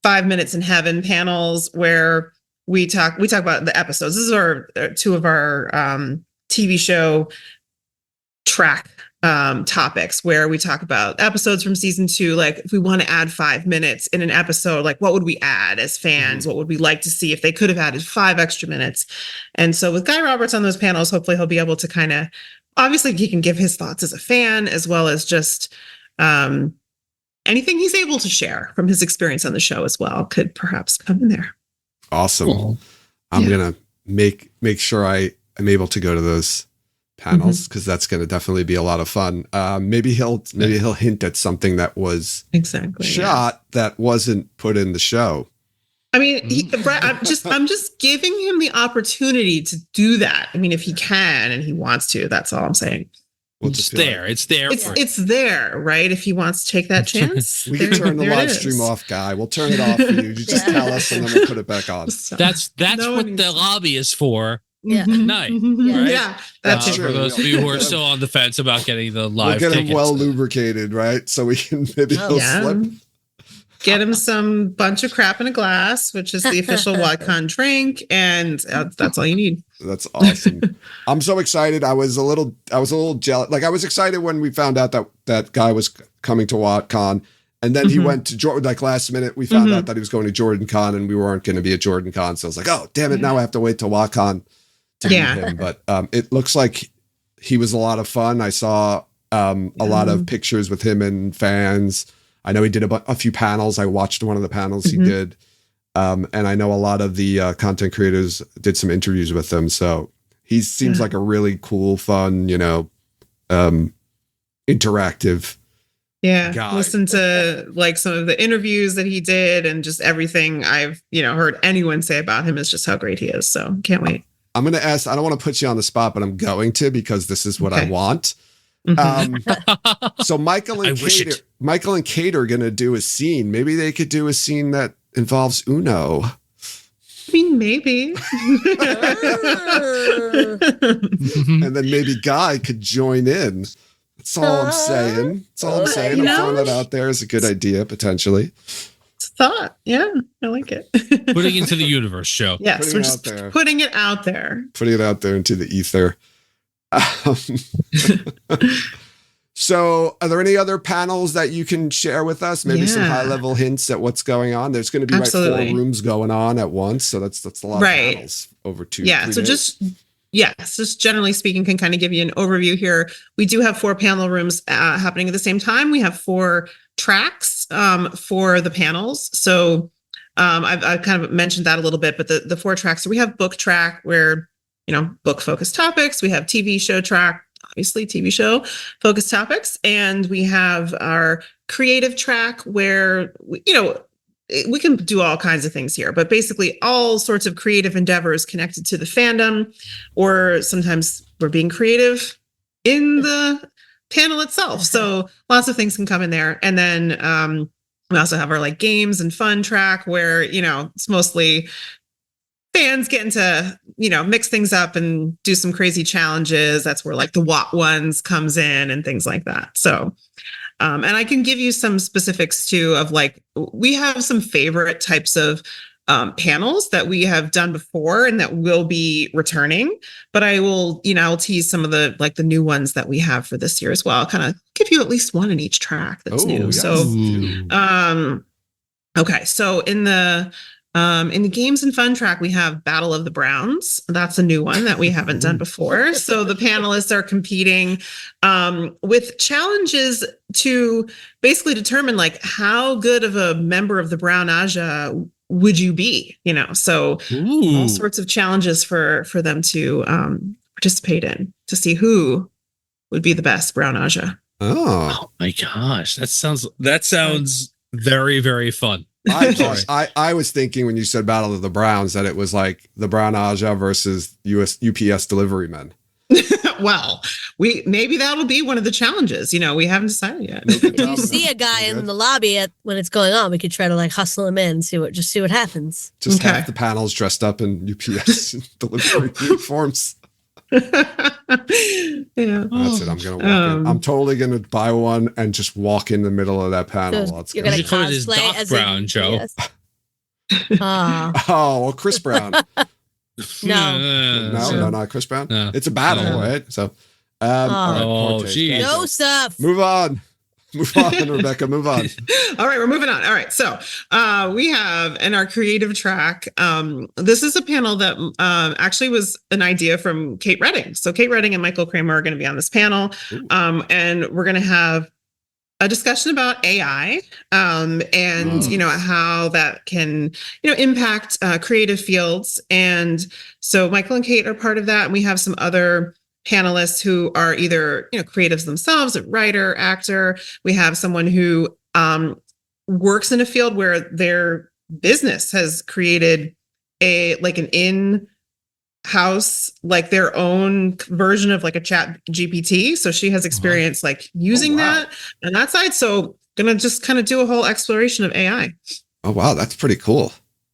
S4: 5 Minutes in Heaven panels where we talk about the episodes. This is our two of our TV show track topics where we talk about episodes from season 2. Like if we want to add 5 minutes in an episode, like what would we add as fans?
S1: Mm-hmm.
S4: What would we like to see if they could have added 5 extra minutes? And so with Guy Roberts on those panels, hopefully he'll be able to kind of, obviously he can give his thoughts as a fan, as well as just anything he's able to share from his experience on the show as well could perhaps come in there.
S1: Awesome.
S3: Cool.
S1: I'm gonna make sure I am able to go to those panels because that's gonna definitely be a lot of fun. Maybe he'll hint at something that was
S4: Exactly
S1: shot that wasn't put in the show.
S4: I mean, Brett, I'm just giving him the opportunity to do that. I mean, if he can and he wants to, that's all I'm saying.
S1: We'll
S3: It's
S1: just be
S3: there.
S1: like,
S3: It's there.
S4: It's there, right? If he wants to take that chance,
S1: we can turn the
S4: there it
S1: live
S4: is.
S1: stream off, Guy. We'll turn it off for you. You just tell us and then we'll put it back on.
S4: So-
S3: That's
S4: No one
S3: what
S4: needs
S3: the
S4: to-
S3: lobby is for.
S2: Yeah.
S3: Night,
S4: Mhm.
S3: right?
S4: Yeah, that's
S1: That's
S4: true.
S1: true.
S3: For those of you who are still on the fence about getting the
S1: We'll
S3: live
S1: get him
S3: tickets.
S1: well lubricated, right? So we can maybe
S2: Oh,
S1: he'll
S4: yeah.
S1: slip.
S4: Get him some bunch of crap in a glass, which is the official WoTCon drink, and that's all you need.
S1: That's awesome. I'm so excited. I was a little jealous. Like I was excited when we found out that Guy was coming to WoTCon, and then he went to Jordan. Like last minute, we found out that he was going to JordanCon, and we weren't going to be at JordanCon. So I was like, oh damn it! Now I have to wait till WoTCon to meet him. But it looks like he was a lot of fun. I saw a lot of pictures with him and fans. I know he did a few panels. I watched one of the panels he did. And I know a lot of the content creators did some interviews with him. So he seems like a really cool, fun, interactive.
S4: Yeah.
S1: Guy.
S4: Listen to like some of the interviews that he did and just everything I've, heard anyone say about him is just how great he is. So can't wait.
S1: I'm going to ask, I don't want to put you on the spot, but I'm going to because this is what I
S4: Okay.
S1: want. So Michael and Kate are going to do a scene. Maybe they could do a scene that involves Uno.
S4: I mean, maybe.
S1: And then maybe Guy could join in. That's all I'm saying. That's all I'm saying. I'm throwing that out there as a good idea, potentially.
S4: It's a thought. Yeah, I like it.
S3: Putting into the universe show.
S4: Yes,
S1: Putting
S4: we're
S1: it
S4: just
S1: out there.
S4: putting it out there.
S1: Putting it out there into the ether. So are there any other panels that you can share with us? Maybe some
S4: Yeah.
S1: high level hints at what's going on. There's going to be
S4: Absolutely.
S1: 4 rooms going on at once. So that's a lot of
S4: Right.
S1: panels over 2.
S4: Yeah.
S1: 3
S4: So
S1: days.
S4: just generally speaking, can kind of give you an overview here. We do have 4 panel rooms happening at the same time. We have 4 tracks for the panels. So I've kind of mentioned that a little bit, but the 4 tracks. So we have book track where, book focused topics. We have TV show track, obviously TV show focused topics. And we have our creative track where, we can do all kinds of things here, but basically all sorts of creative endeavors connected to the fandom, or sometimes we're being creative in the panel itself. So lots of things can come in there. And then we also have our like games and fun track where, it's mostly fans getting to, mix things up and do some crazy challenges. That's where like the What ones comes in and things like that. So, and I can give you some specifics too of like, we have some favorite types of panels that we have done before and that will be returning, but I will, I'll tease some of the like the new ones that we have for this year as well. I'll kind of give you at least one in each track that's new.
S1: Yes.
S4: So, okay. So in the games and fun track, we have Battle of the Browns. That's a new one that we haven't done before. So the panelists are competing with challenges to basically determine like how good of a member of the Brown Aja would you be, so all sorts of challenges for them to participate in to see who would be the best Brown Aja.
S1: Oh
S3: my gosh. That sounds very, very fun.
S1: I was thinking when you said Battle of the Browns that it was like the Brown Aja versus UPS delivery men.
S4: Well, maybe that'll be one of the challenges. We haven't decided yet.
S2: If you see a guy in the lobby when it's going on, we could try to like hustle him in and see what happens.
S1: Just half the panels dressed up in UPS delivery uniforms.
S4: Yeah.
S1: That's it. I'm gonna walk in. I'm totally gonna buy one and just walk in the middle of that panel.
S2: So
S1: Let's
S2: you're
S1: go.
S2: gonna
S3: call it as
S2: cosplay
S3: Doc
S2: as
S3: Brown, Joe.
S2: Yes.
S1: Oh, well, Chris Brown.
S2: No.
S1: No, not Chris Brown.
S3: No.
S1: It's a battle, right? So, all right, poor taste.
S3: geez.
S2: Joseph.
S1: Move on, Rebecca. Move on.
S4: All right, we're moving on. All right, so we have in our creative track, this is a panel that actually was an idea from Kate Redding. So Kate Redding and Michael Kramer are going to be on this panel, and we're going to have a discussion about AI and how that can impact creative fields. And so Michael and Kate are part of that, and we have some other panelists who are either creatives themselves, a writer, actor. We have someone who works in a field where their business has created an in-house, like their own version of like a chat GPT. So she has experience like using that on that side. So gonna just kind of do a whole exploration of AI.
S1: Oh wow, that's pretty cool.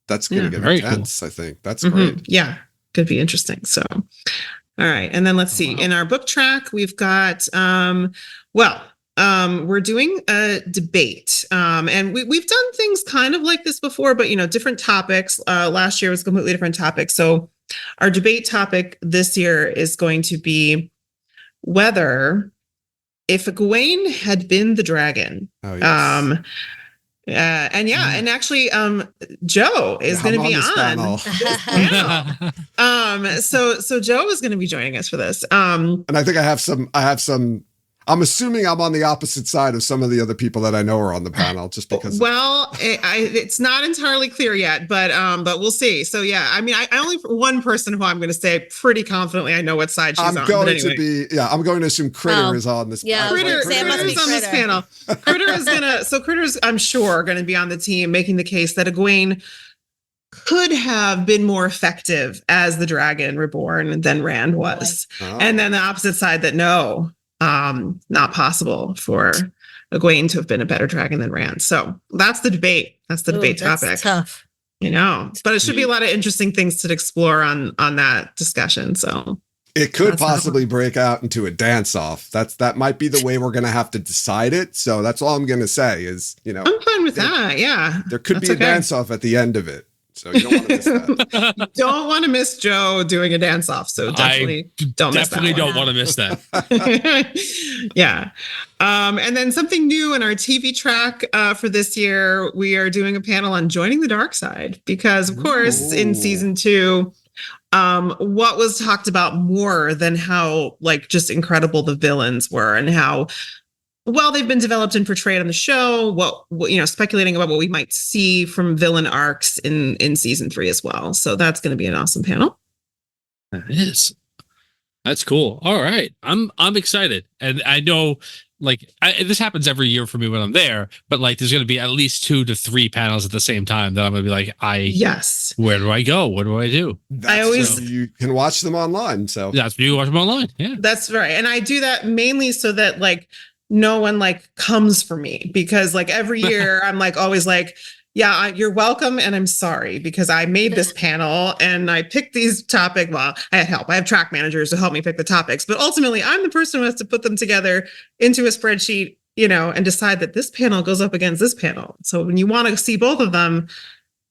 S1: That's gonna get intense. Cool. I think that's great.
S4: Yeah, could be interesting. So. All right. And then let's see. In our book track, we've got, we're doing a debate. And we've done things kind of like this before, but, different topics. Last year was a completely different topic. So our debate topic this year is going to be whether if Egwene had been the dragon. Oh, yes. And actually, Joe is going to be on this panel. So Joe is going to be joining us for this. And
S1: I think I have some. I'm assuming I'm on the opposite side of some of the other people that I know are on the panel, just because.
S4: Well, it's not entirely clear yet, but we'll see. So yeah, I mean, I only one person who I'm going to say pretty confidently I know what side she's on.
S1: I'm going to assume Critter is on this.
S2: Yeah,
S4: Critter is on this panel. Critter's I'm sure going to be on the team making the case that Egwene could have been more effective as the Dragon Reborn than Rand was, and then the opposite side that no. Not possible for Egwene to have been a better dragon than Rand. So that's the debate. That's the debate topic.
S2: That's tough.
S4: But it should be a lot of interesting things to explore on that discussion. So
S1: it could possibly break out into a dance-off. That might be the way we're going to have to decide it. So that's all I'm going to say is,
S4: I'm fine with that. Yeah,
S1: there could be a dance-off at the end of it. So you don't want to miss that.
S4: You don't want to miss Joe doing a dance-off. So definitely don't miss that.
S3: Definitely don't want to miss that.
S4: Yeah. And then something new in our TV track for this year, we are doing a panel on joining the dark side because, of course, in season 2, what was talked about more than how just incredible the villains were and how well they've been developed and portrayed on the show, what speculating about what we might see from villain arcs in season 3 as well. So that's going to be an awesome panel.
S3: That is. That's cool. All right. I'm excited. And I know this happens every year for me when I'm there, but like there's going to be at least 2 to 3 panels at the same time that I'm going to be like,
S4: Yes.
S3: where do I go? What do I do?
S1: You can watch them online. So
S3: That's you watch them online. Yeah.
S4: That's right. And I do that mainly so that like no one like comes for me, because like every year I'm like always like, yeah, you're welcome. And I'm sorry because I made this panel and I picked these topics. Well, I had help. I have track managers to help me pick the topics, but ultimately I'm the person who has to put them together into a spreadsheet, and decide that this panel goes up against this panel. So when you want to see both of them,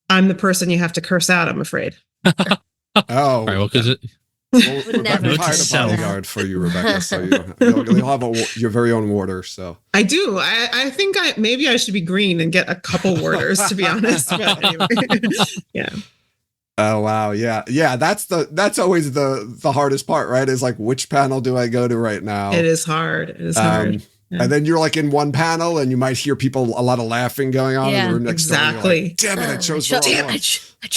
S4: I'm the person you have have to curse out, I'm afraid.
S1: oh,
S3: All right, well, because
S2: Would never
S1: Rebecca hired a
S3: sell.
S1: bodyguard for you, Rebecca. So you'll have your very own warder. So
S4: I do. I think maybe I should be green and get a couple warders, to be honest. But anyway, yeah.
S1: Oh wow, yeah. That's always the hardest part, right? Is like, which panel do I go to right now?
S4: It is hard. It is hard. Yeah.
S1: And then you're like in one panel and you might hear a lot of laughing going on in the room next door.
S4: Exactly.
S1: Like, damn it, I chose the wrong one.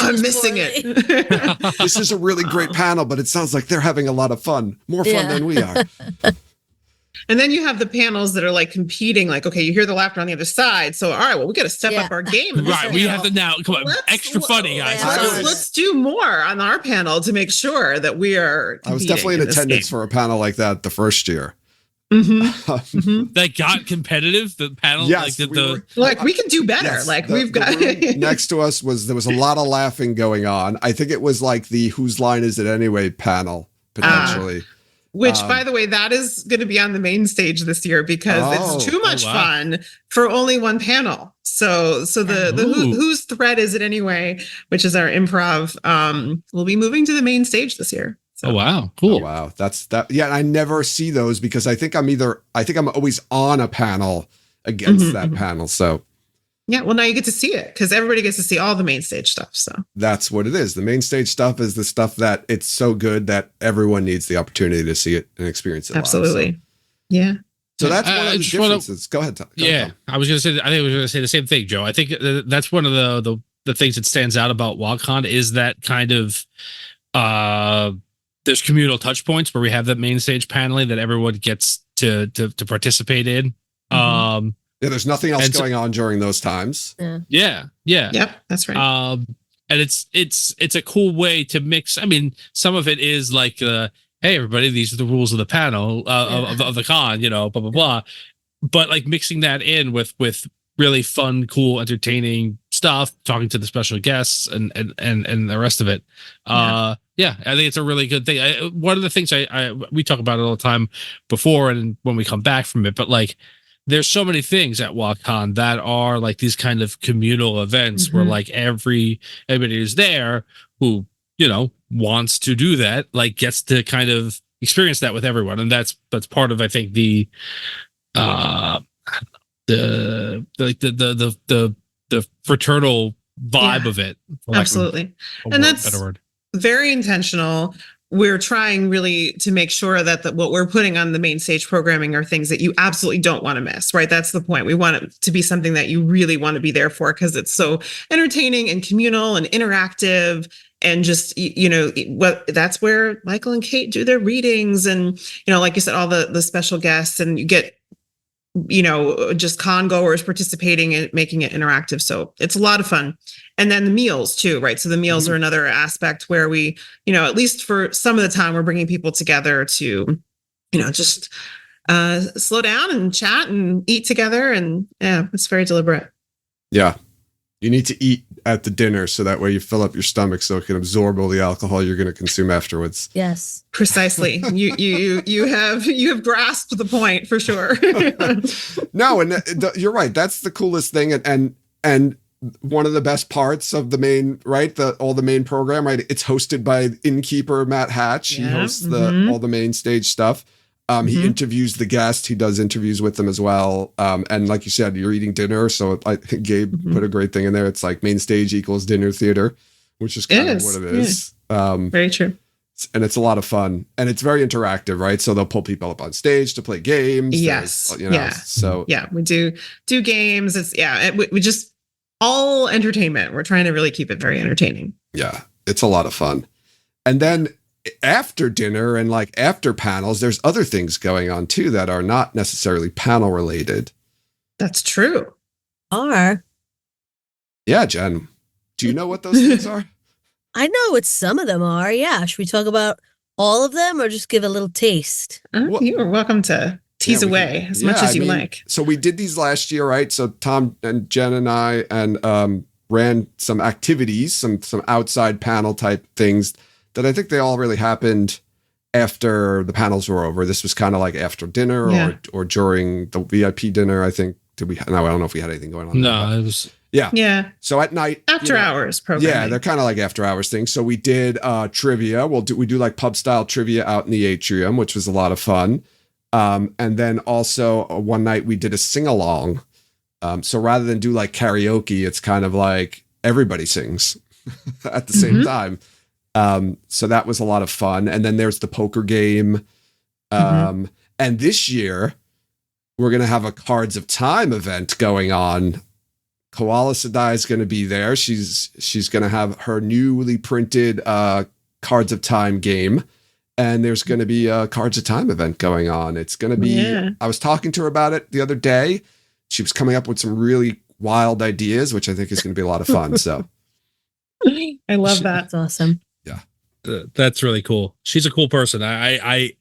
S4: I'm missing it.
S1: This is a really great panel, but it sounds like they're having a lot of fun. More fun than we are.
S4: And then you have the panels that are like competing, like, okay, you hear the laughter on the other side. So, all right, well, we got to step up our game.
S3: Right, we have to now, come on, extra funny, guys.
S4: Let's do more on our panel to make sure that we are
S1: I was definitely in attendance for a panel like that the first year.
S3: That got competitive. The panel,
S1: yes,
S4: we can do better.
S1: Yes,
S4: like
S1: the room next to us there was a lot of laughing going on. I think it was like the "Whose Line Is It Anyway" panel potentially.
S4: Which, by the way, that is going to be on the main stage this year because it's too much fun for only one panel. So the Whose Thread Is It Anyway, which is our improv, will be moving to the main stage this year. So.
S3: Oh wow, cool!
S1: Oh, wow, that's that. Yeah, I never see those because I think I'm always on a panel against that panel. So
S4: yeah, well now you get to see it because everybody gets to see all the main stage stuff. So
S1: that's what it is. The main stage stuff is the stuff that it's so good that everyone needs the opportunity to see it and experience it.
S4: Absolutely,
S1: live,
S4: yeah.
S1: So that's one of the differences. Go ahead.
S3: I was going to say. I think I was going to say the same thing, Joe. I think that's one of the things that stands out about WoTCon is that kind of there's communal touch points where we have that main stage paneling that everyone gets to participate in.
S1: Yeah, there's nothing else going on during those times.
S3: Yeah.
S4: Yep, that's right.
S3: And it's a cool way to mix. I mean, some of it is like, hey, everybody, these are the rules of the panel of the con, blah blah blah. But like mixing that in with really fun, cool, entertaining stuff, talking to the special guests and the rest of it. Yeah, I think it's a really good thing. One of the things we talk about it all the time before and when we come back from it, but like there's so many things at WoTCon that are like these kind of communal events where like everybody who's there who, wants to do that, like gets to kind of experience that with everyone. And that's part of, I think, the fraternal vibe of it.
S4: Absolutely. And that's
S3: better word.
S4: Very intentional. We're trying really to make sure that what we're putting on the main stage programming are things that you absolutely don't want to miss, right? That's the point. We want it to be something that you really want to be there for because it's so entertaining and communal and interactive. And just, that's where Michael and Kate do their readings. And, like you said, all the special guests, and you get, just con goers participating and making it interactive. So it's a lot of fun. And then the meals too, right? So the meals are another aspect where we, at least for some of the time, we're bringing people together to, just slow down and chat and eat together. And yeah, it's very deliberate.
S1: Yeah. You need to eat at the dinner so that way you fill up your stomach so it can absorb all the alcohol you're going to consume afterwards.
S2: Yes,
S4: precisely. You have grasped the point for sure.
S1: No, and you're right. That's the coolest thing, and one of the best parts of the main, right? All the main program, right? It's hosted by innkeeper Matt Hatch. He hosts all the main stage stuff. He interviews the guest. He does interviews with them as well. And like you said, you're eating dinner. So I think Gabe put a great thing in there. It's like main stage equals dinner theater, which is kind of what it is. Yeah.
S4: Very true.
S1: And it's a lot of fun. And it's very interactive, right? So they'll pull people up on stage to play games.
S4: Yes.
S1: So
S4: yeah, we do games. It's we just all entertainment. We're trying to really keep it very entertaining.
S1: Yeah, it's a lot of fun. And then after dinner and like after panels, there's other things going on too that are not necessarily panel related.
S4: That's true.
S2: Are.
S1: Yeah, Jen, do you know what those things are?
S2: I know what some of them are. Yeah. Should we talk about all of them or just give a little taste?
S1: Well-
S4: You are welcome to tease
S1: Yeah, we
S4: away
S1: can-
S4: as much
S1: yeah,
S4: as
S1: I
S4: you
S1: mean,
S4: like.
S1: So we did these last year, right? So Tom and Jen and I ran some activities, some outside panel type things that I think they all really happened after the panels were over. This was kind of like after dinner
S4: Yeah.
S1: or during the VIP dinner. I think no, I don't know if we had anything going on. there,
S3: No,
S1: but-
S3: it was.
S4: Yeah.
S1: So at night,
S4: After hours programming.
S1: yeah, they're kind of like after hours things. So we did trivia. We do like pub style trivia out in the atrium, which was a lot of fun. And then also one night we did a sing along. So rather than do like karaoke, it's kind of like everybody sings at the same time. So that was a lot of fun. And then there's the poker game. And this year we're going to have a Cards of Time event going on. Koala Sadai is going to be there. She's going to have her newly printed Cards of Time game. And there's going to be a Cards of Time event going on. It's going to be, I was talking to her about it the other day. She was coming up with some really wild ideas, which I think is going to be a lot of fun. So
S4: I love that.
S2: That's awesome.
S3: That's really cool. She's a cool person. I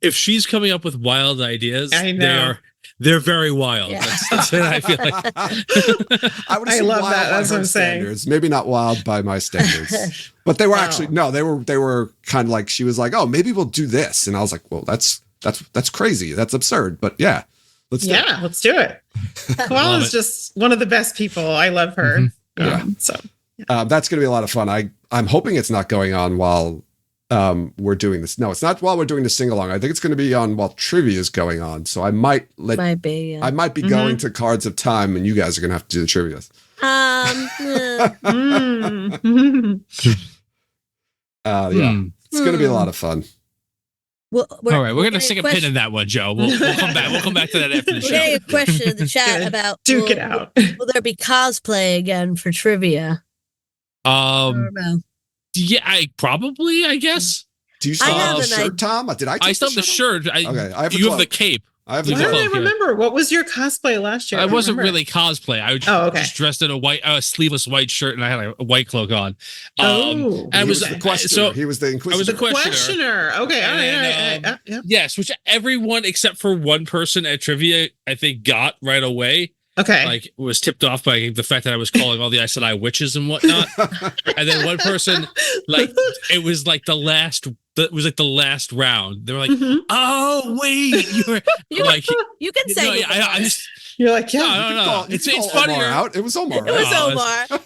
S3: if she's coming up with wild ideas,
S4: I know.
S3: they're very wild.
S2: Yeah.
S3: That's what I feel like.
S1: I would
S4: I
S1: assume
S4: love
S1: wild
S4: that.
S1: by
S4: That's what
S1: her
S4: I'm saying.
S1: standards. Maybe not wild by my standards, but they were
S4: Wow.
S1: actually, no, they were kind of like, she was like, oh, maybe we'll do this. And I was like, well, that's crazy. That's absurd. But yeah, let's do it.
S4: Yeah, let's do it. Koala is
S3: it.
S4: just one of the best people. I love her.
S1: Yeah.
S4: So
S1: That's going to be a lot of fun. I'm hoping it's not going on while we're doing this. No, it's not while we're doing the sing along. I think it's going to be on while trivia is going on. So I might
S2: Might be. Yeah.
S1: I might be going to Cards of Time, and you guys are going to have to do the trivia. Yeah, it's going to be a lot of fun.
S2: Well,
S3: All right, we're gonna
S2: getting
S3: stick a
S2: question-
S3: pin in that one, Joe. We'll come back. We'll come back to that after the
S2: We're getting
S3: show.
S2: a question in the chat
S4: Gonna
S2: about
S4: duke it out.
S2: Will there be cosplay again for trivia? I don't know.
S3: Yeah, I guess.
S1: Do you still
S2: I
S1: have
S2: have
S1: the
S2: an
S1: shirt, Tom? Did I?
S3: I
S1: take
S3: still have the shirt.
S1: Okay, I have the
S3: you have the
S1: cloak.
S3: cape.
S1: I have
S3: You
S1: the
S4: Why
S3: have
S4: don't
S1: cloak.
S4: I remember? What was your cosplay last year?
S3: I
S4: don't
S3: wasn't
S4: remember.
S3: really cosplay. I was
S4: Oh, okay.
S3: just dressed in a white, sleeveless white shirt, and I had a white cloak on.
S4: Oh,
S3: and I
S1: He was
S3: was
S1: the questioner.
S3: so
S1: He was the
S3: I was
S1: inquisitor.
S3: the questioner.
S4: Okay, all right,
S3: And,
S4: all right. Yeah.
S3: Yes, which everyone except for one person at trivia, I think, got right away.
S4: Okay.
S3: Like, was tipped off by the fact that I was calling all the Aes Sedai witches and whatnot. And then one person, like, it was like the last round. They were like,
S4: Mhm.
S3: "Oh wait, you're
S2: You-
S3: like."
S2: You can say
S3: No,
S2: who
S3: I
S2: it was.
S3: just
S4: You're like, yeah.
S3: no.
S1: You
S3: It's
S1: can call
S3: funnier.
S1: Omar out. It was Omar.
S2: It was
S3: Oh,
S2: Omar.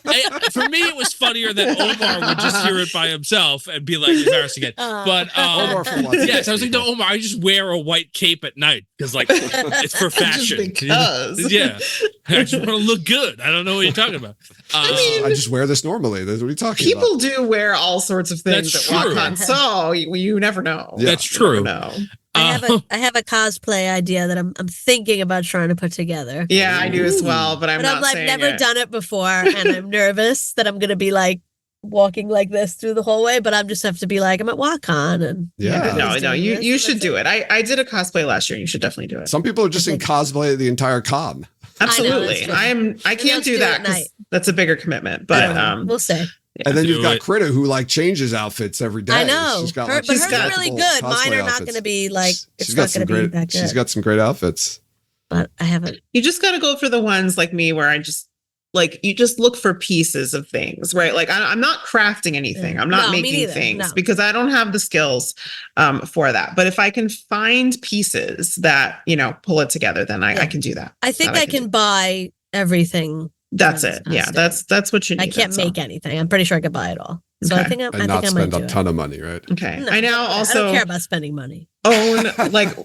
S3: For me, it was funnier that Omar would just hear it by himself and be like embarrassing it. But
S1: Omar for once.
S3: yes, I was like, no, Omar, I just wear a white cape at night because, like, it's for
S4: Just
S3: fashion.
S4: because.
S3: Yeah, I just want to look good. I don't know what you're talking about.
S4: mean,
S1: I just wear this normally. That's what are you talking
S4: People
S1: about?
S4: do wear all sorts of things
S3: That's
S4: at
S3: true.
S4: WoTCon, so you never know.
S1: Yeah.
S3: That's
S4: You never
S3: true.
S4: know.
S2: I have a cosplay idea that I'm thinking about trying to put together.
S4: Yeah, I do as well, but I'm
S2: But
S4: not
S2: I've like
S4: saying
S2: never
S4: it.
S2: done it before, and I'm nervous that I'm gonna be like walking like this through the hallway. But I'm just have to be like I'm at WoTCon, and
S1: Yeah.
S2: everybody's
S4: No,
S2: doing
S4: you
S2: this,
S4: should
S2: and
S4: do it. I did a cosplay last year. You should definitely do it.
S1: Some people are just in cosplay the entire con.
S4: Absolutely.
S2: true.
S4: I
S2: let's
S4: can't do
S2: do it
S4: that
S2: at night.
S4: because that's a bigger commitment. But
S2: we'll see.
S1: And then
S3: Do
S1: you've got
S3: it.
S1: Critter who like changes outfits every day.
S2: I know,
S1: She's got,
S2: Her-
S1: like,
S2: but
S4: she's
S2: hers
S4: got
S2: are really
S1: multiple
S2: good. Mine
S1: cosplay
S2: are not
S1: outfits.
S2: going to be like
S1: She's
S2: it's
S1: got
S2: not
S1: some
S2: going to be
S1: great.
S2: that good.
S1: She's got some great outfits.
S2: But I haven't.
S4: you just got to go for the ones like me where I just like you just look for pieces of things, right? Like I'm not crafting anything. I'm not
S2: No, me
S4: making
S2: neither.
S4: things
S2: No.
S4: because I don't have the skills for that. But if I can find pieces that pull it together, then I
S2: Yeah.
S4: can do that.
S2: I think
S4: That I
S2: I
S4: can
S2: can
S4: do.
S2: buy everything.
S4: That's
S2: That's
S4: it. Yeah,
S2: awesome.
S4: that's what you need.
S2: I can't
S4: that's all.
S2: make anything. I'm pretty sure I could buy it all. So I
S4: Okay.
S2: think I
S1: And
S2: think
S1: not
S2: I might
S1: spend
S2: do
S1: a
S2: it.
S1: ton of money, right?
S4: Okay.
S2: No,
S4: I now
S2: I
S4: also
S2: don't care about spending money.
S4: own like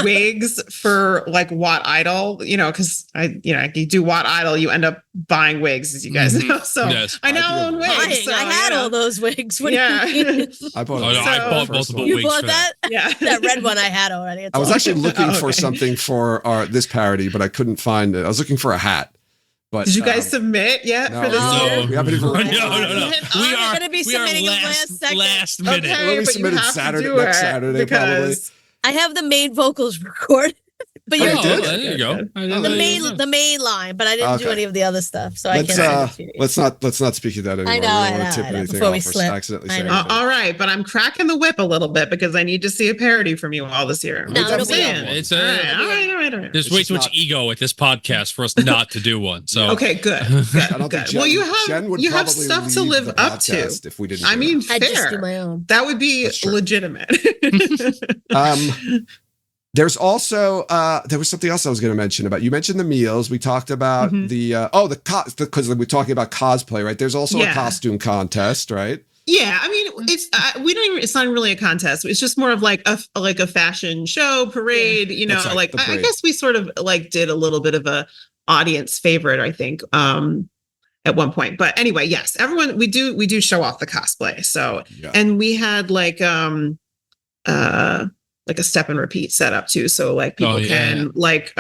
S4: wigs for like Watt Idol, because you do Watt Idol, you end up buying wigs, as you guys
S3: Mhm.
S4: know. So
S3: Yes.
S4: I now
S1: I do.
S4: own wigs.
S2: Buying.
S4: So,
S2: I had all those wigs. What do
S4: Yeah.
S2: you mean?
S1: I bought.
S3: Oh, no, I
S4: So-
S3: bought
S1: first
S3: multiple
S1: one.
S2: You
S3: wigs
S2: bought
S3: for
S2: that?
S4: yeah.
S2: That red one I had already. It's
S1: I was
S2: all-
S1: actually looking
S4: Oh,
S1: for
S4: okay.
S1: something for this parody, but I couldn't find it. I was looking for a hat, But
S4: Did you guys submit yet
S1: no,
S4: for this
S1: no,
S4: year?
S1: we haven't even
S3: No,
S1: recorded
S3: no.
S1: yet.
S3: We are
S2: gonna be submitting it last second.
S3: last minute.
S4: Okay,
S1: Well, we
S4: but you
S1: submitted
S4: have
S1: Saturday-
S4: to do
S1: next
S4: it
S1: Saturday,
S4: because
S2: I have the main vocals recorded, but
S1: Oh,
S2: you
S1: you did?
S3: There you go.
S2: the main line, but I didn't do
S1: Okay.
S2: any of the other stuff, so I
S1: Let's
S2: can't. send it to you.
S1: let's not speak of that anymore.
S2: I know,
S1: We
S2: I
S1: don't want
S2: know,
S1: to tip
S2: I know.
S1: anything
S2: Before we
S1: off or
S2: slip.
S1: accidentally
S2: I
S1: say
S2: know.
S1: anything.
S4: all right, but I'm cracking the whip a little bit because I need to see a parody from you all this year.
S2: No,
S4: I'm
S2: it'll be
S4: saying.
S2: on.
S3: It's
S4: all
S3: a,
S4: right.
S3: there's
S1: It's
S3: way
S1: just
S3: too much
S1: not-
S3: ego at this podcast for us not to do one. So
S4: Okay, good.
S1: I don't think
S4: Good. Well, you
S1: Jen would
S4: have
S1: probably
S4: stuff to
S1: leave
S4: live
S1: the
S4: up to.
S1: podcast if we didn't.
S4: I
S1: do
S4: mean,
S2: I just do
S4: fair.
S2: my own.
S4: That would be
S1: That's true.
S4: legitimate.
S1: There's also there was something else I was going to mention about. You mentioned the meals. We talked about
S4: Mhm.
S1: because we're talking about cosplay, right? There's also a
S4: Yeah.
S1: costume contest, right?
S4: Yeah, I mean, it's we don't even. It's not really a contest. It's just more of like a fashion show parade. You know,
S1: That's right,
S4: like
S1: the
S4: I
S1: parade.
S4: guess we sort of like did a little bit of a audience favorite. I think at one point. But anyway, yes, everyone we do show off the cosplay. So
S1: Yeah.
S4: and we had like a step and repeat setup too. So like people can like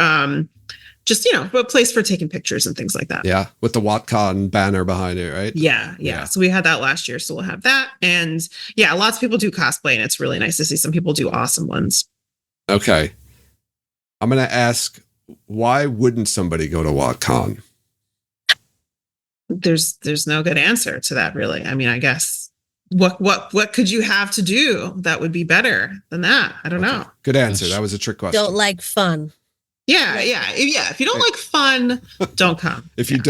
S4: just a place for taking pictures and things like that.
S1: Yeah, with the WoTCon banner behind it, right?
S4: Yeah. So we had that last year. So we'll have that. And yeah, lots of people do cosplay and it's really nice to see some people do awesome ones.
S1: Okay. I'm going to ask, why wouldn't somebody go to WoTCon?
S4: There's no good answer to that, really. I mean, I guess what could you have to do that would be better than that? I don't know.
S1: Good answer. That was a trick question.
S2: Don't like fun.
S4: Yeah. If you don't like fun, don't come.
S1: If you've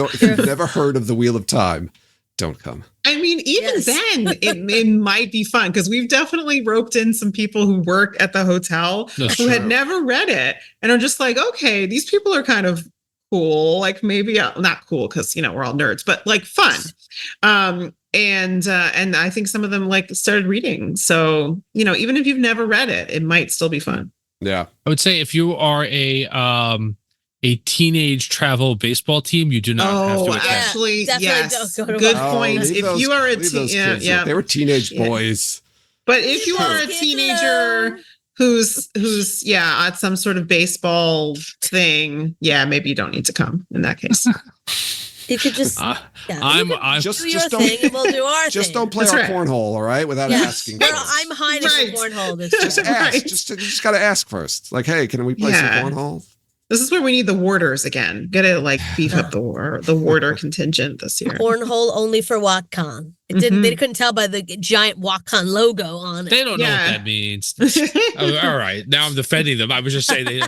S1: never heard of the Wheel of Time, don't come.
S4: I mean, even
S2: Yes.
S4: then, it might be fun because we've definitely roped in some people who work at the hotel
S3: That's
S4: who had
S1: true.
S4: never read it and are just like, okay, these people are kind of cool. Like maybe not cool because we're all nerds, but like fun. And I think some of them like started reading. So even if you've never read it, it might still be fun.
S1: Yeah.
S3: I would say if you are a teenage travel baseball team, you do not have to attend.
S4: actually,
S2: definitely
S4: yes,
S2: don't go to
S4: good
S2: one.
S4: point.
S1: leave
S4: If
S1: those-
S4: you are a
S1: leave those
S4: teen,
S1: kids.
S4: yeah,
S1: They were teenage
S4: Yeah.
S1: boys.
S4: but if you are a
S2: Kids
S4: teenager
S2: alone.
S4: who's at some sort of baseball thing, maybe you don't need to come in that case.
S2: You could just
S3: Uh,
S2: yeah,
S3: I'm
S2: you could
S3: I'm
S1: Just
S2: do your
S1: don't-
S2: thing and we'll do our
S1: Just
S2: thing.
S1: don't play
S4: That's
S1: our
S4: right.
S1: cornhole, all right? Without
S2: Yeah.
S1: asking.
S2: Well,
S1: first.
S2: I'm hiding
S4: Right.
S2: the cornhole this
S1: Just
S2: year.
S1: ask.
S4: Right.
S1: You just got to ask first. Like, hey, can we play
S4: Yeah.
S1: some cornhole?
S4: This is where we need the warders again. Got to like beef up the warder contingent this year.
S2: Cornhole only for WoTCon. It didn't.
S4: Mhm.
S2: They couldn't tell by the giant WoTCon logo on it.
S3: They don't know
S4: Yeah.
S3: what that means. Oh, all right, now I'm defending them. I was just saying they.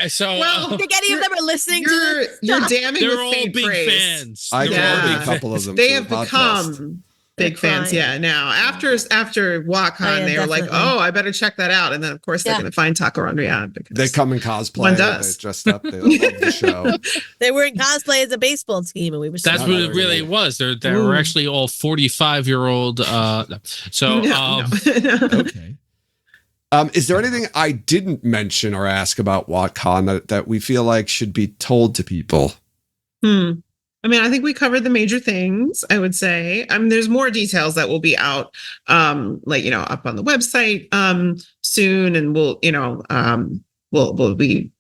S3: So
S4: Well,
S2: I think any of them are listening to
S4: You're
S2: this.
S4: you're damning
S3: they're
S4: with
S3: all
S4: faint
S3: big
S4: praise.
S3: fans.
S1: I
S3: They're
S1: can
S3: all
S4: Yeah.
S1: already
S3: big
S1: a
S3: fans.
S1: couple of them.
S4: They
S1: to
S4: have
S1: the podcast.
S4: become big
S2: They're
S4: fans.
S2: crying.
S4: Yeah. Now after WoTCon,
S2: Oh, yeah,
S4: they were like,
S2: definitely.
S4: oh, I better check that out. And then of course they're
S2: Yeah.
S4: going to find Taco Rondriad because
S1: They come in cosplay.
S4: One does.
S1: They dressed up. They love the show.
S2: They were in cosplay as a baseball team, and we were.
S3: That's
S1: No,
S3: what
S1: no,
S3: it really
S1: no.
S3: was. They
S4: Ooh.
S3: were actually all 45-year-old. So
S4: No.
S1: Okay. Is there anything I didn't mention or ask about WoTCon that we feel like should be told to people?
S4: I mean, I think we covered the major things, I would say. I mean, there's more details that will be out, up on the website soon, and we'll be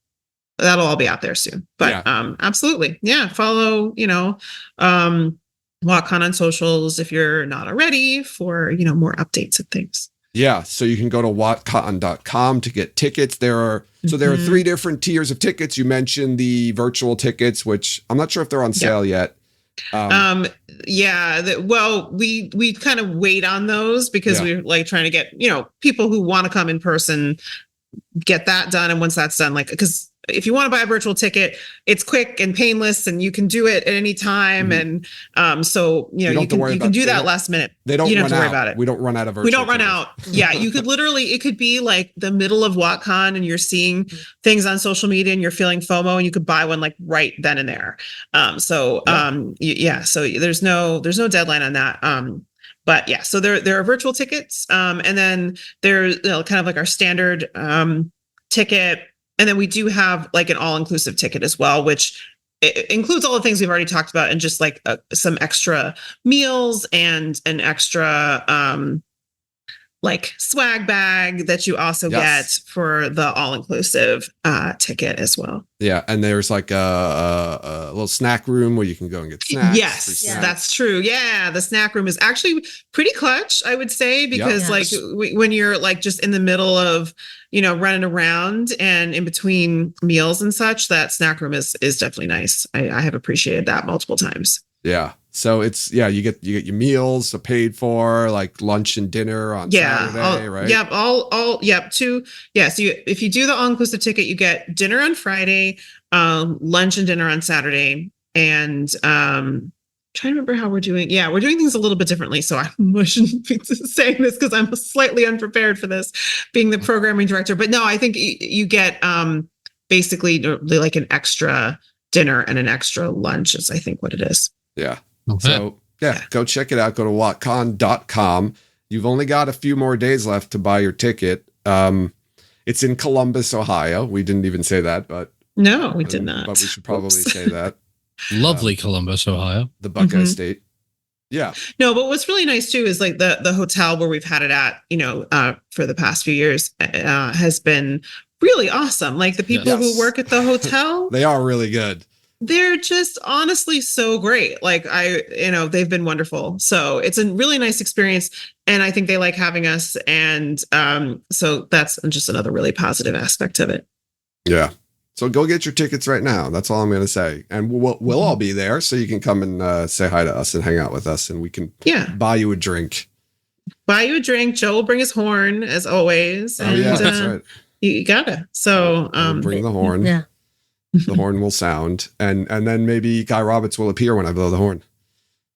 S4: that'll all be out there soon. But absolutely, yeah. Follow, WoTCon on socials if you're not already for more updates and things.
S1: Yeah, so you can go to WoTCon.com to get tickets. There are
S4: Mhm.
S1: 3 different tiers of tickets. You mentioned the virtual tickets, which I'm not sure if they're on sale yet.
S4: We kind of wait on those because
S1: Yeah.
S4: we're like trying to get people who want to come in person get that done, and once that's done, like because if you want to buy a virtual ticket, it's quick and painless and you can do it at any time.
S1: Mhm.
S4: And so
S1: don't have to worry
S4: you
S1: about-
S4: can do
S1: they
S4: that
S1: don't-
S4: last minute.
S1: They don't
S4: You don't
S1: run
S4: have to worry
S1: out.
S4: about it.
S1: We don't run out of virtual
S4: We don't run
S1: tickets.
S4: out. Yeah, you could literally, it could be like the middle of WoTCon and you're seeing things on social media and you're feeling FOMO and you could buy one like right then and there. So there's no deadline on that. But yeah, so there are virtual tickets. And then there's kind of like our standard ticket. And then we do have like an all-inclusive ticket as well, which it includes all the things we've already talked about and just like some extra meals and an extra like swag bag that you also
S1: Yes.
S4: get for the all-inclusive ticket as well.
S1: Yeah, and there's like a little snack room where you can go and get snacks.
S4: Yes,
S1: free
S2: Yeah.
S1: snacks.
S4: that's true. Yeah, the snack room is actually pretty clutch, I would say, because
S2: Yeah.
S4: like when you're like just in the middle of, running around and in between meals and such, that snack room is definitely nice. I have appreciated that multiple times.
S1: Yeah. So it's you get your meals paid for, like lunch and dinner on Saturday, right?
S4: Yep. So if you do the all-inclusive ticket, you get dinner on Friday, lunch and dinner on Saturday, and trying to remember how we're doing. Yeah, we're doing things a little bit differently. So I shouldn't be saying this because I'm slightly unprepared for this, being the programming director. But no, I think you get basically like an extra dinner and an extra lunch is I think what it is.
S1: Yeah.
S3: Okay.
S1: So go check it out. Go to WoTCon.com. You've only got a few more days left to buy your ticket. It's in Columbus, Ohio. We didn't even say that, but
S4: No, we did not.
S1: But we should probably say that.
S3: Lovely Columbus, Ohio.
S1: The Buckeye
S4: Mhm.
S1: State. Yeah.
S4: No, but what's really nice too is like the hotel where we've had it at, for the past few years has been really awesome. Like the people
S1: Yes.
S4: who work at the hotel,
S1: They are really good.
S4: they're just honestly so great. Like they've been wonderful. So it's a really nice experience. And I think they like having us. And so that's just another really positive aspect of it.
S1: Yeah. So go get your tickets right now. That's all I'm going to say. And we'll all be there. So you can come and say hi to us and hang out with us. And we can buy you a drink.
S4: Buy you a drink. Joe will bring his horn as always.
S1: Oh, yeah, that's
S4: And
S1: right.
S4: you gotta. So
S1: I'll bring the horn.
S2: Yeah.
S1: The horn will sound. And then maybe Guy Roberts will appear when I blow the horn.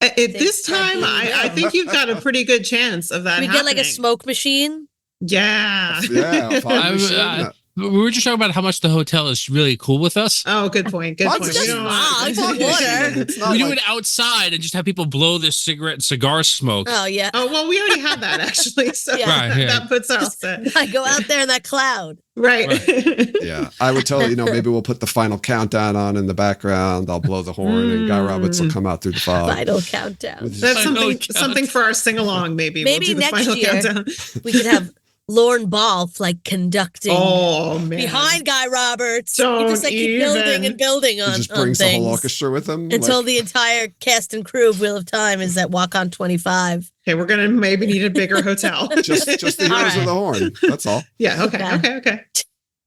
S4: at this time, I think you've got a pretty good chance of that.
S2: We get like a
S4: happening.
S2: smoke machine.
S4: Yeah.
S1: Yeah.
S3: I was- We were just talking about how much the hotel is really cool with us.
S4: Oh, good point. Good
S1: Lots
S4: point.
S1: of
S4: We
S2: just
S4: don't
S2: logs
S4: want-
S2: and water.
S1: It's not
S3: We do
S1: like-
S3: it outside and just have people blow their cigarette and cigar smoke.
S2: Oh yeah.
S4: Oh, well, we already have that actually. So
S2: Yeah.
S3: Right, yeah.
S4: that puts us at
S2: I go out there in that cloud.
S4: right.
S1: Yeah, I would tell you, maybe we'll put the final countdown on in the background. I'll blow the horn, and Guy Roberts will come out through the fog.
S2: Final countdown.
S1: With his-
S4: That's
S3: Final
S4: something for our sing along. Maybe
S2: Maybe
S4: we'll do the
S2: next
S4: final
S2: year.
S4: countdown.
S2: We could have Lorne Balfe like conducting
S4: Oh man!
S2: behind Guy Roberts.
S4: Don't
S2: you just like keep building
S4: even.
S2: and building
S1: he
S2: on,
S1: just
S2: on
S1: brings the whole
S2: things
S1: orchestra with him.
S2: until
S1: like-
S2: the entire cast and crew of Wheel of Time is at WoTCon 25.
S4: Okay, we're gonna maybe need a bigger hotel.
S1: just the heroes
S2: All
S1: of the horn. That's all.
S4: Yeah. Okay.
S2: Okay.
S4: Okay.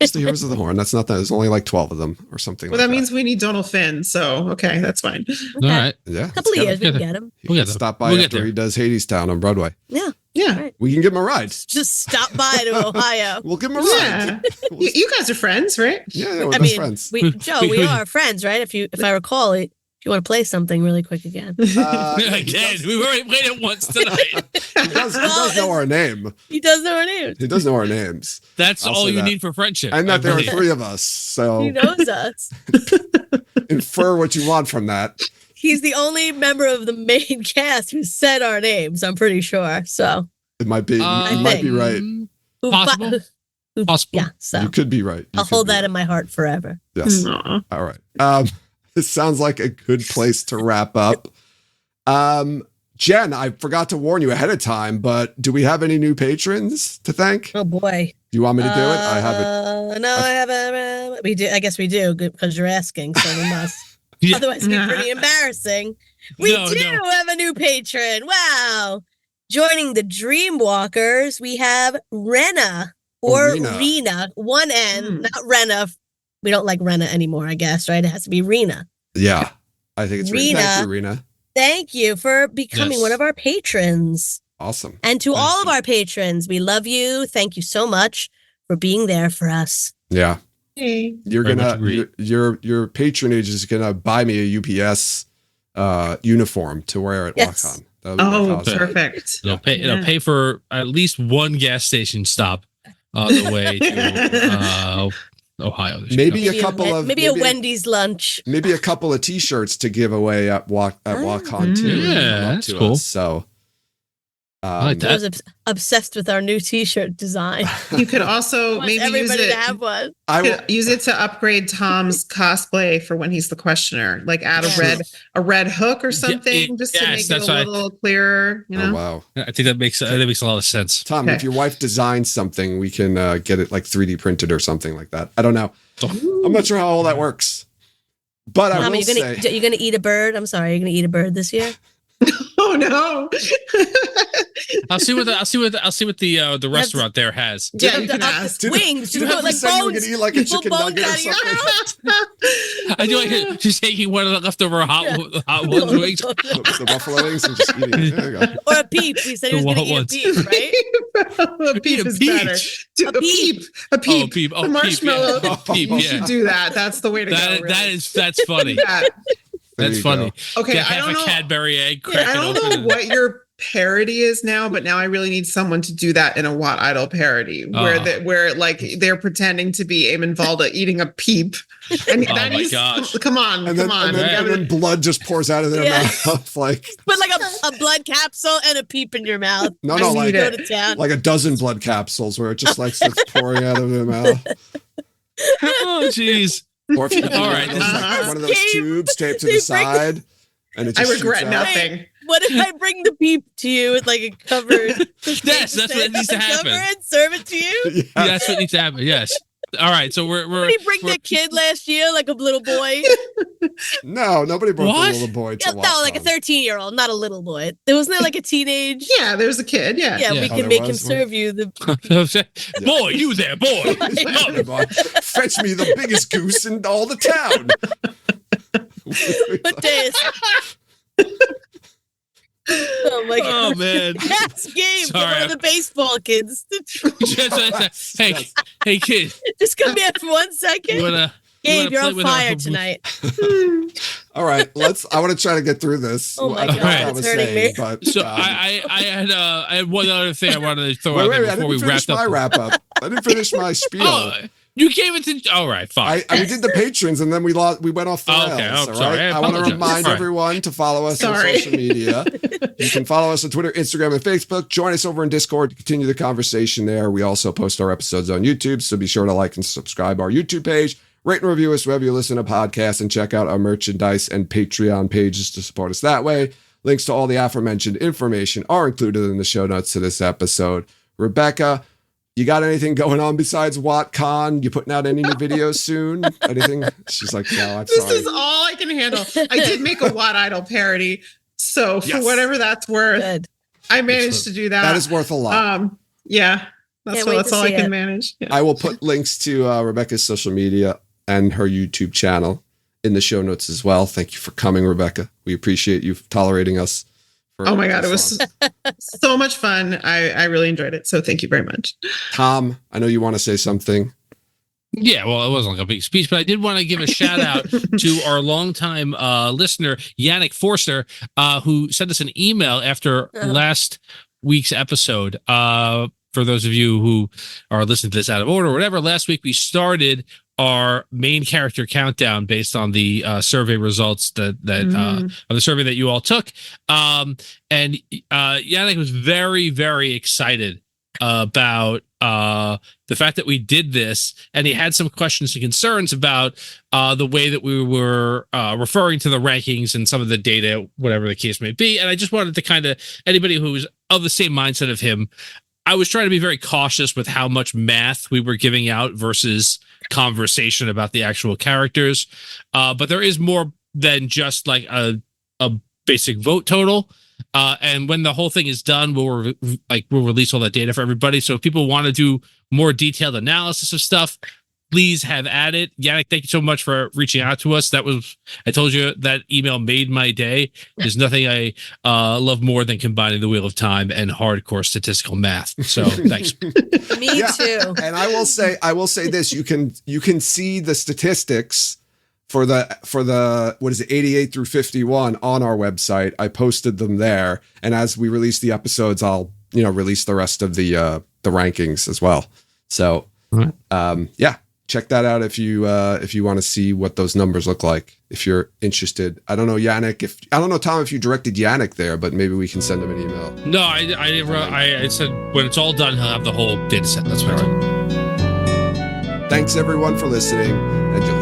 S1: Just the heroes of the horn. That's not that. There's only like 12 of them or something.
S4: Well,
S1: like
S4: that means we need Donald Finn. So okay, that's fine.
S3: All right.
S1: Yeah.
S2: A couple of years we
S3: get
S2: can
S3: it.
S2: get him.
S1: He
S3: We'll
S1: can
S3: get there.
S1: stop by
S3: We'll get
S1: after
S3: there.
S1: he does Hadestown on Broadway.
S2: Yeah.
S4: Yeah.
S2: Right.
S1: We can give him a ride.
S2: Just stop by to Ohio.
S1: We'll give him a
S4: Yeah.
S1: ride.
S4: You guys are friends, right?
S1: Yeah, we're
S2: I
S1: best
S2: mean,
S1: friends.
S2: Joe, we are friends, right? If I recall, if you want to play something really quick again,
S1: He
S3: Again,
S1: does-
S3: we've already played it once tonight.
S1: he does know our name.
S2: he does know our names.
S1: He does know our names.
S3: That's
S1: I'll
S3: all
S1: say
S3: you
S1: that.
S3: need for friendship.
S1: And
S3: I
S1: that there are
S3: believe.
S1: 3 of us. So
S2: He knows us.
S1: infer what you want from that.
S2: He's the only member of the main cast who said our names. I'm pretty sure. So
S1: It might be.
S3: Uh,
S1: you might be right.
S2: who-
S3: Possible. Possible.
S2: Yeah. So
S1: You could be right. You
S2: I'll
S1: could
S2: hold
S1: be
S2: that
S1: right.
S2: in my heart forever.
S1: Yes.
S4: Aw.
S1: All right. This sounds like a good place to wrap up. Jen, I forgot to warn you ahead of time, but do we have any new patrons to thank?
S2: Oh boy.
S1: Do you want me to do it? I have it.
S2: No, I haven't. We do. I guess we do because you're asking, so we must.
S3: Yeah.
S2: Otherwise, it'd be pretty embarrassing. We
S3: No,
S2: do
S3: no.
S2: have a new patron. Wow. Joining the Dreamwalkers, we have Rena or
S1: Rena.
S2: Rena, one N,
S4: Hmm.
S2: not Rena. We don't like Rena anymore, I guess, right? It has to be Rena.
S1: Yeah. I think it's Rena. Thank
S2: Rena.
S1: you, Rena.
S2: Thank you for becoming
S3: Yes.
S2: one of our patrons.
S1: Awesome.
S2: And to
S3: Thank
S2: all of
S3: you.
S2: our patrons, we love you. Thank you so much for being there for us.
S1: Yeah.
S4: Hey.
S1: You're
S3: Very much
S1: gonna
S3: agreed.
S1: your patronage is gonna buy me a UPS uniform to wear at
S2: Yes.
S1: WoTCon. That would be my
S4: Oh,
S1: cause.
S4: perfect.
S3: It'll pay.
S4: Yeah.
S3: It'll pay for at least one gas station stop on the way to Ohio. There you
S1: Maybe
S3: go.
S1: a couple of
S2: maybe a Wendy's lunch.
S1: maybe a couple of T-shirts to give away at WoTCon too.
S3: Yeah,
S1: Come up
S3: that's
S1: to
S3: cool.
S1: us. So
S3: I like
S2: I was
S3: that.
S2: obsessed with our new T-shirt design.
S4: You could also
S2: Want
S4: maybe use
S2: everybody
S4: it.
S2: to have one.
S1: I
S4: You
S1: will,
S4: could use it to upgrade Tom's cosplay for when he's the questioner. Like add
S2: Yeah.
S4: a red hook or something, just to
S3: yes,
S4: make it
S3: that's
S4: a
S3: right.
S4: little clearer. You
S1: oh
S4: know.
S1: wow.
S3: I think that makes a lot of sense.
S1: Tom,
S4: Okay.
S1: if your wife designs something, we can get it like 3D printed or something like that. I don't know. I'm not sure how all that works. But I
S2: Tom,
S1: will
S2: you're gonna eat a bird. I'm sorry, you're gonna eat a bird this year.
S4: Oh no.
S3: I'll see what the restaurant there has.
S4: Yeah,
S2: Up
S4: you
S2: the-
S4: can
S2: up the
S4: ask.
S2: wings. You
S1: Didn't
S2: put
S1: we
S2: like
S1: say you were
S2: bones.
S1: gonna eat like a
S2: You pull
S1: chicken
S2: bones
S1: nugget or
S2: out of your
S1: something?
S2: mouth.
S3: I do like it. She's taking one of the leftover hot ones wings.
S1: The buffalo wings and just eating it. There you go.
S2: Or a peep. We said he was
S3: The
S2: gonna eat a
S3: ones.
S2: peep, right?
S4: A peep
S3: Eat a
S4: is
S3: peach.
S4: better. Do-
S2: A
S4: A peep. A
S3: Oh,
S4: peep.
S3: peep. Oh,
S4: The marshmallow.
S3: Peep, yeah. Peep,
S4: You
S3: yeah.
S4: should do that. That's the way to go. really.
S3: That's funny.
S4: Yeah.
S1: There
S3: That's
S1: you
S3: funny.
S1: go.
S4: Okay,
S3: Get
S4: I
S3: half
S4: don't
S3: a
S4: know.
S3: Cadbury egg,
S4: Yeah,
S3: crack
S4: I
S3: it
S4: don't
S3: open.
S4: know
S3: and-
S4: what your parody is now, but now I really need someone to do that in a What Idol parody where like they're pretending to be Eamon Valda eating a peep. And
S3: Oh
S4: that
S3: my
S4: is,
S3: gosh.
S4: come on,
S1: And
S4: come
S1: then,
S4: on.
S1: and, then,
S4: You
S1: and
S4: gotta-
S1: then blood just pours out of their
S2: Yeah.
S1: mouth. Like,
S2: Put like a blood capsule and a peep in your mouth.
S1: no,
S4: I
S1: no,
S4: need
S1: like,
S2: Go
S4: it.
S2: to town.
S1: like a dozen blood capsules where it just like starts pouring out of their mouth.
S3: Oh, jeez.
S1: Or if you
S3: All right.
S1: one of those
S2: Game.
S1: tubes taped to
S2: They
S1: the
S2: bring-
S1: side. And it
S4: I
S1: just
S4: regret
S1: shoots out.
S4: nothing.
S2: What if I bring the peep to you with like a covered?
S3: Yes, that's what needs to happen.
S2: Cover it, serve it to you.
S1: Yeah.
S3: Yeah, that's what needs to happen. Yes. All right. So we're
S2: Did he bring the kid last year, like a little boy?
S1: No, nobody brought
S3: What?
S1: the little boy to
S2: No,
S1: walk
S2: like a
S1: on.
S2: 13-year-old, not a little boy. There wasn't there like a teenage.
S4: Yeah, there's a kid. Yeah.
S2: Yeah,
S3: Yeah.
S2: we
S1: Oh,
S2: can
S1: there
S2: make him
S1: was one?
S2: serve you the.
S3: boy, you there, boy.
S1: Yeah, boy. Fetch me the biggest goose in all the town.
S2: What day is it? Oh my
S3: Oh
S2: god!
S3: man.
S2: Ask Gabe,
S3: Sorry,
S2: one of
S3: I'm-
S2: the baseball kids.
S3: Hey kid,
S2: Just come here for 1
S3: you
S2: second.
S3: wanna
S2: Gabe, you're
S3: play
S2: on
S3: with our-
S2: fire tonight.
S1: All right, I want to try to get through this.
S2: Oh my
S1: I don't know
S3: God,
S1: what I
S2: it's
S1: was
S2: hurting
S1: saying,
S2: me.
S1: but
S3: So I had one other thing I wanted to throw
S1: wait,
S3: out
S1: wait,
S3: there
S1: I
S3: before we
S1: didn't finish
S3: wrapped
S1: my
S3: up.
S1: wrap up. I didn't finish my spiel.
S3: Oh, you gave it to. All right, fine.
S1: We did the patrons and then we went off the
S3: Oh,
S1: rails.
S3: okay. I'm
S1: all
S3: sorry.
S1: right?
S3: I
S1: I want to
S3: apologize.
S1: remind
S3: Sorry.
S1: everyone to follow us on
S4: Sorry.
S1: social media. You can follow us on Twitter, Instagram, and Facebook. Join us over in Discord to continue the conversation there. We also post our episodes on YouTube, so be sure to like and subscribe our YouTube page. Rate and review us wherever you listen to podcasts, and check out our merchandise and Patreon pages to support us that way. Links to all the aforementioned information are included in the show notes to this episode. Rebecca, you got anything going on besides WoTCon? You putting out any new videos soon? Anything? She's like, no, I'm
S4: This
S1: sorry.
S4: is all I can handle. I did make a What Idol parody. So for
S1: Yes.
S4: whatever that's worth,
S2: Good.
S4: I managed to do that.
S1: That is worth a lot.
S4: Yeah.
S2: Can't wait
S4: That's
S2: to
S4: all I
S2: see
S4: can
S2: it.
S4: manage. Yeah.
S1: I will put links to Rebecca's social media and her YouTube channel in the show notes as well. Thank you for coming, Rebecca. We appreciate you tolerating us. For
S4: Oh my God, it
S1: this
S4: was
S1: long.
S4: so much fun. I really enjoyed it. So thank you very much.
S1: Tom, I know you want to say something.
S3: Yeah, well, it wasn't like a big speech, but I did want to give a shout out to our longtime listener, Yannick Forster, who sent us an email after last week's episode. For those of you who are listening to this out of order or whatever, last week we started our main character countdown based on the survey results of the survey that you all took. And Yannick was very, very excited about the fact that we did this, and he had some questions and concerns about the way that we were referring to the rankings and some of the data, whatever the case may be. And I just wanted to kind of, anybody who's of the same mindset of him, I was trying to be very cautious with how much math we were giving out versus conversation about the actual characters. But there is more than just like a basic vote total. And when the whole thing is done, we'll release all that data for everybody. So if people want to do more detailed analysis of stuff, please have at it. Yannick, thank you so much for reaching out to us. I told you that email made my day. There's nothing I love more than combining the Wheel of Time and hardcore statistical math. So thanks.
S2: Me
S1: Yeah.
S2: too.
S1: And I will say this, you can see the statistics for the what is it, 88 through 51 on our website. I posted them there, and as we release the episodes, I'll release the rest of the rankings as well. So yeah, check that out if you want to see what those numbers look like. if you're interested. I don't know, Yannick, I don't know, Tom, if you directed Yannick there, but maybe we can send him an email.
S3: No, I said when it's all done, he'll have the whole data set. That's what I told him.
S1: Thanks everyone for listening, and you'll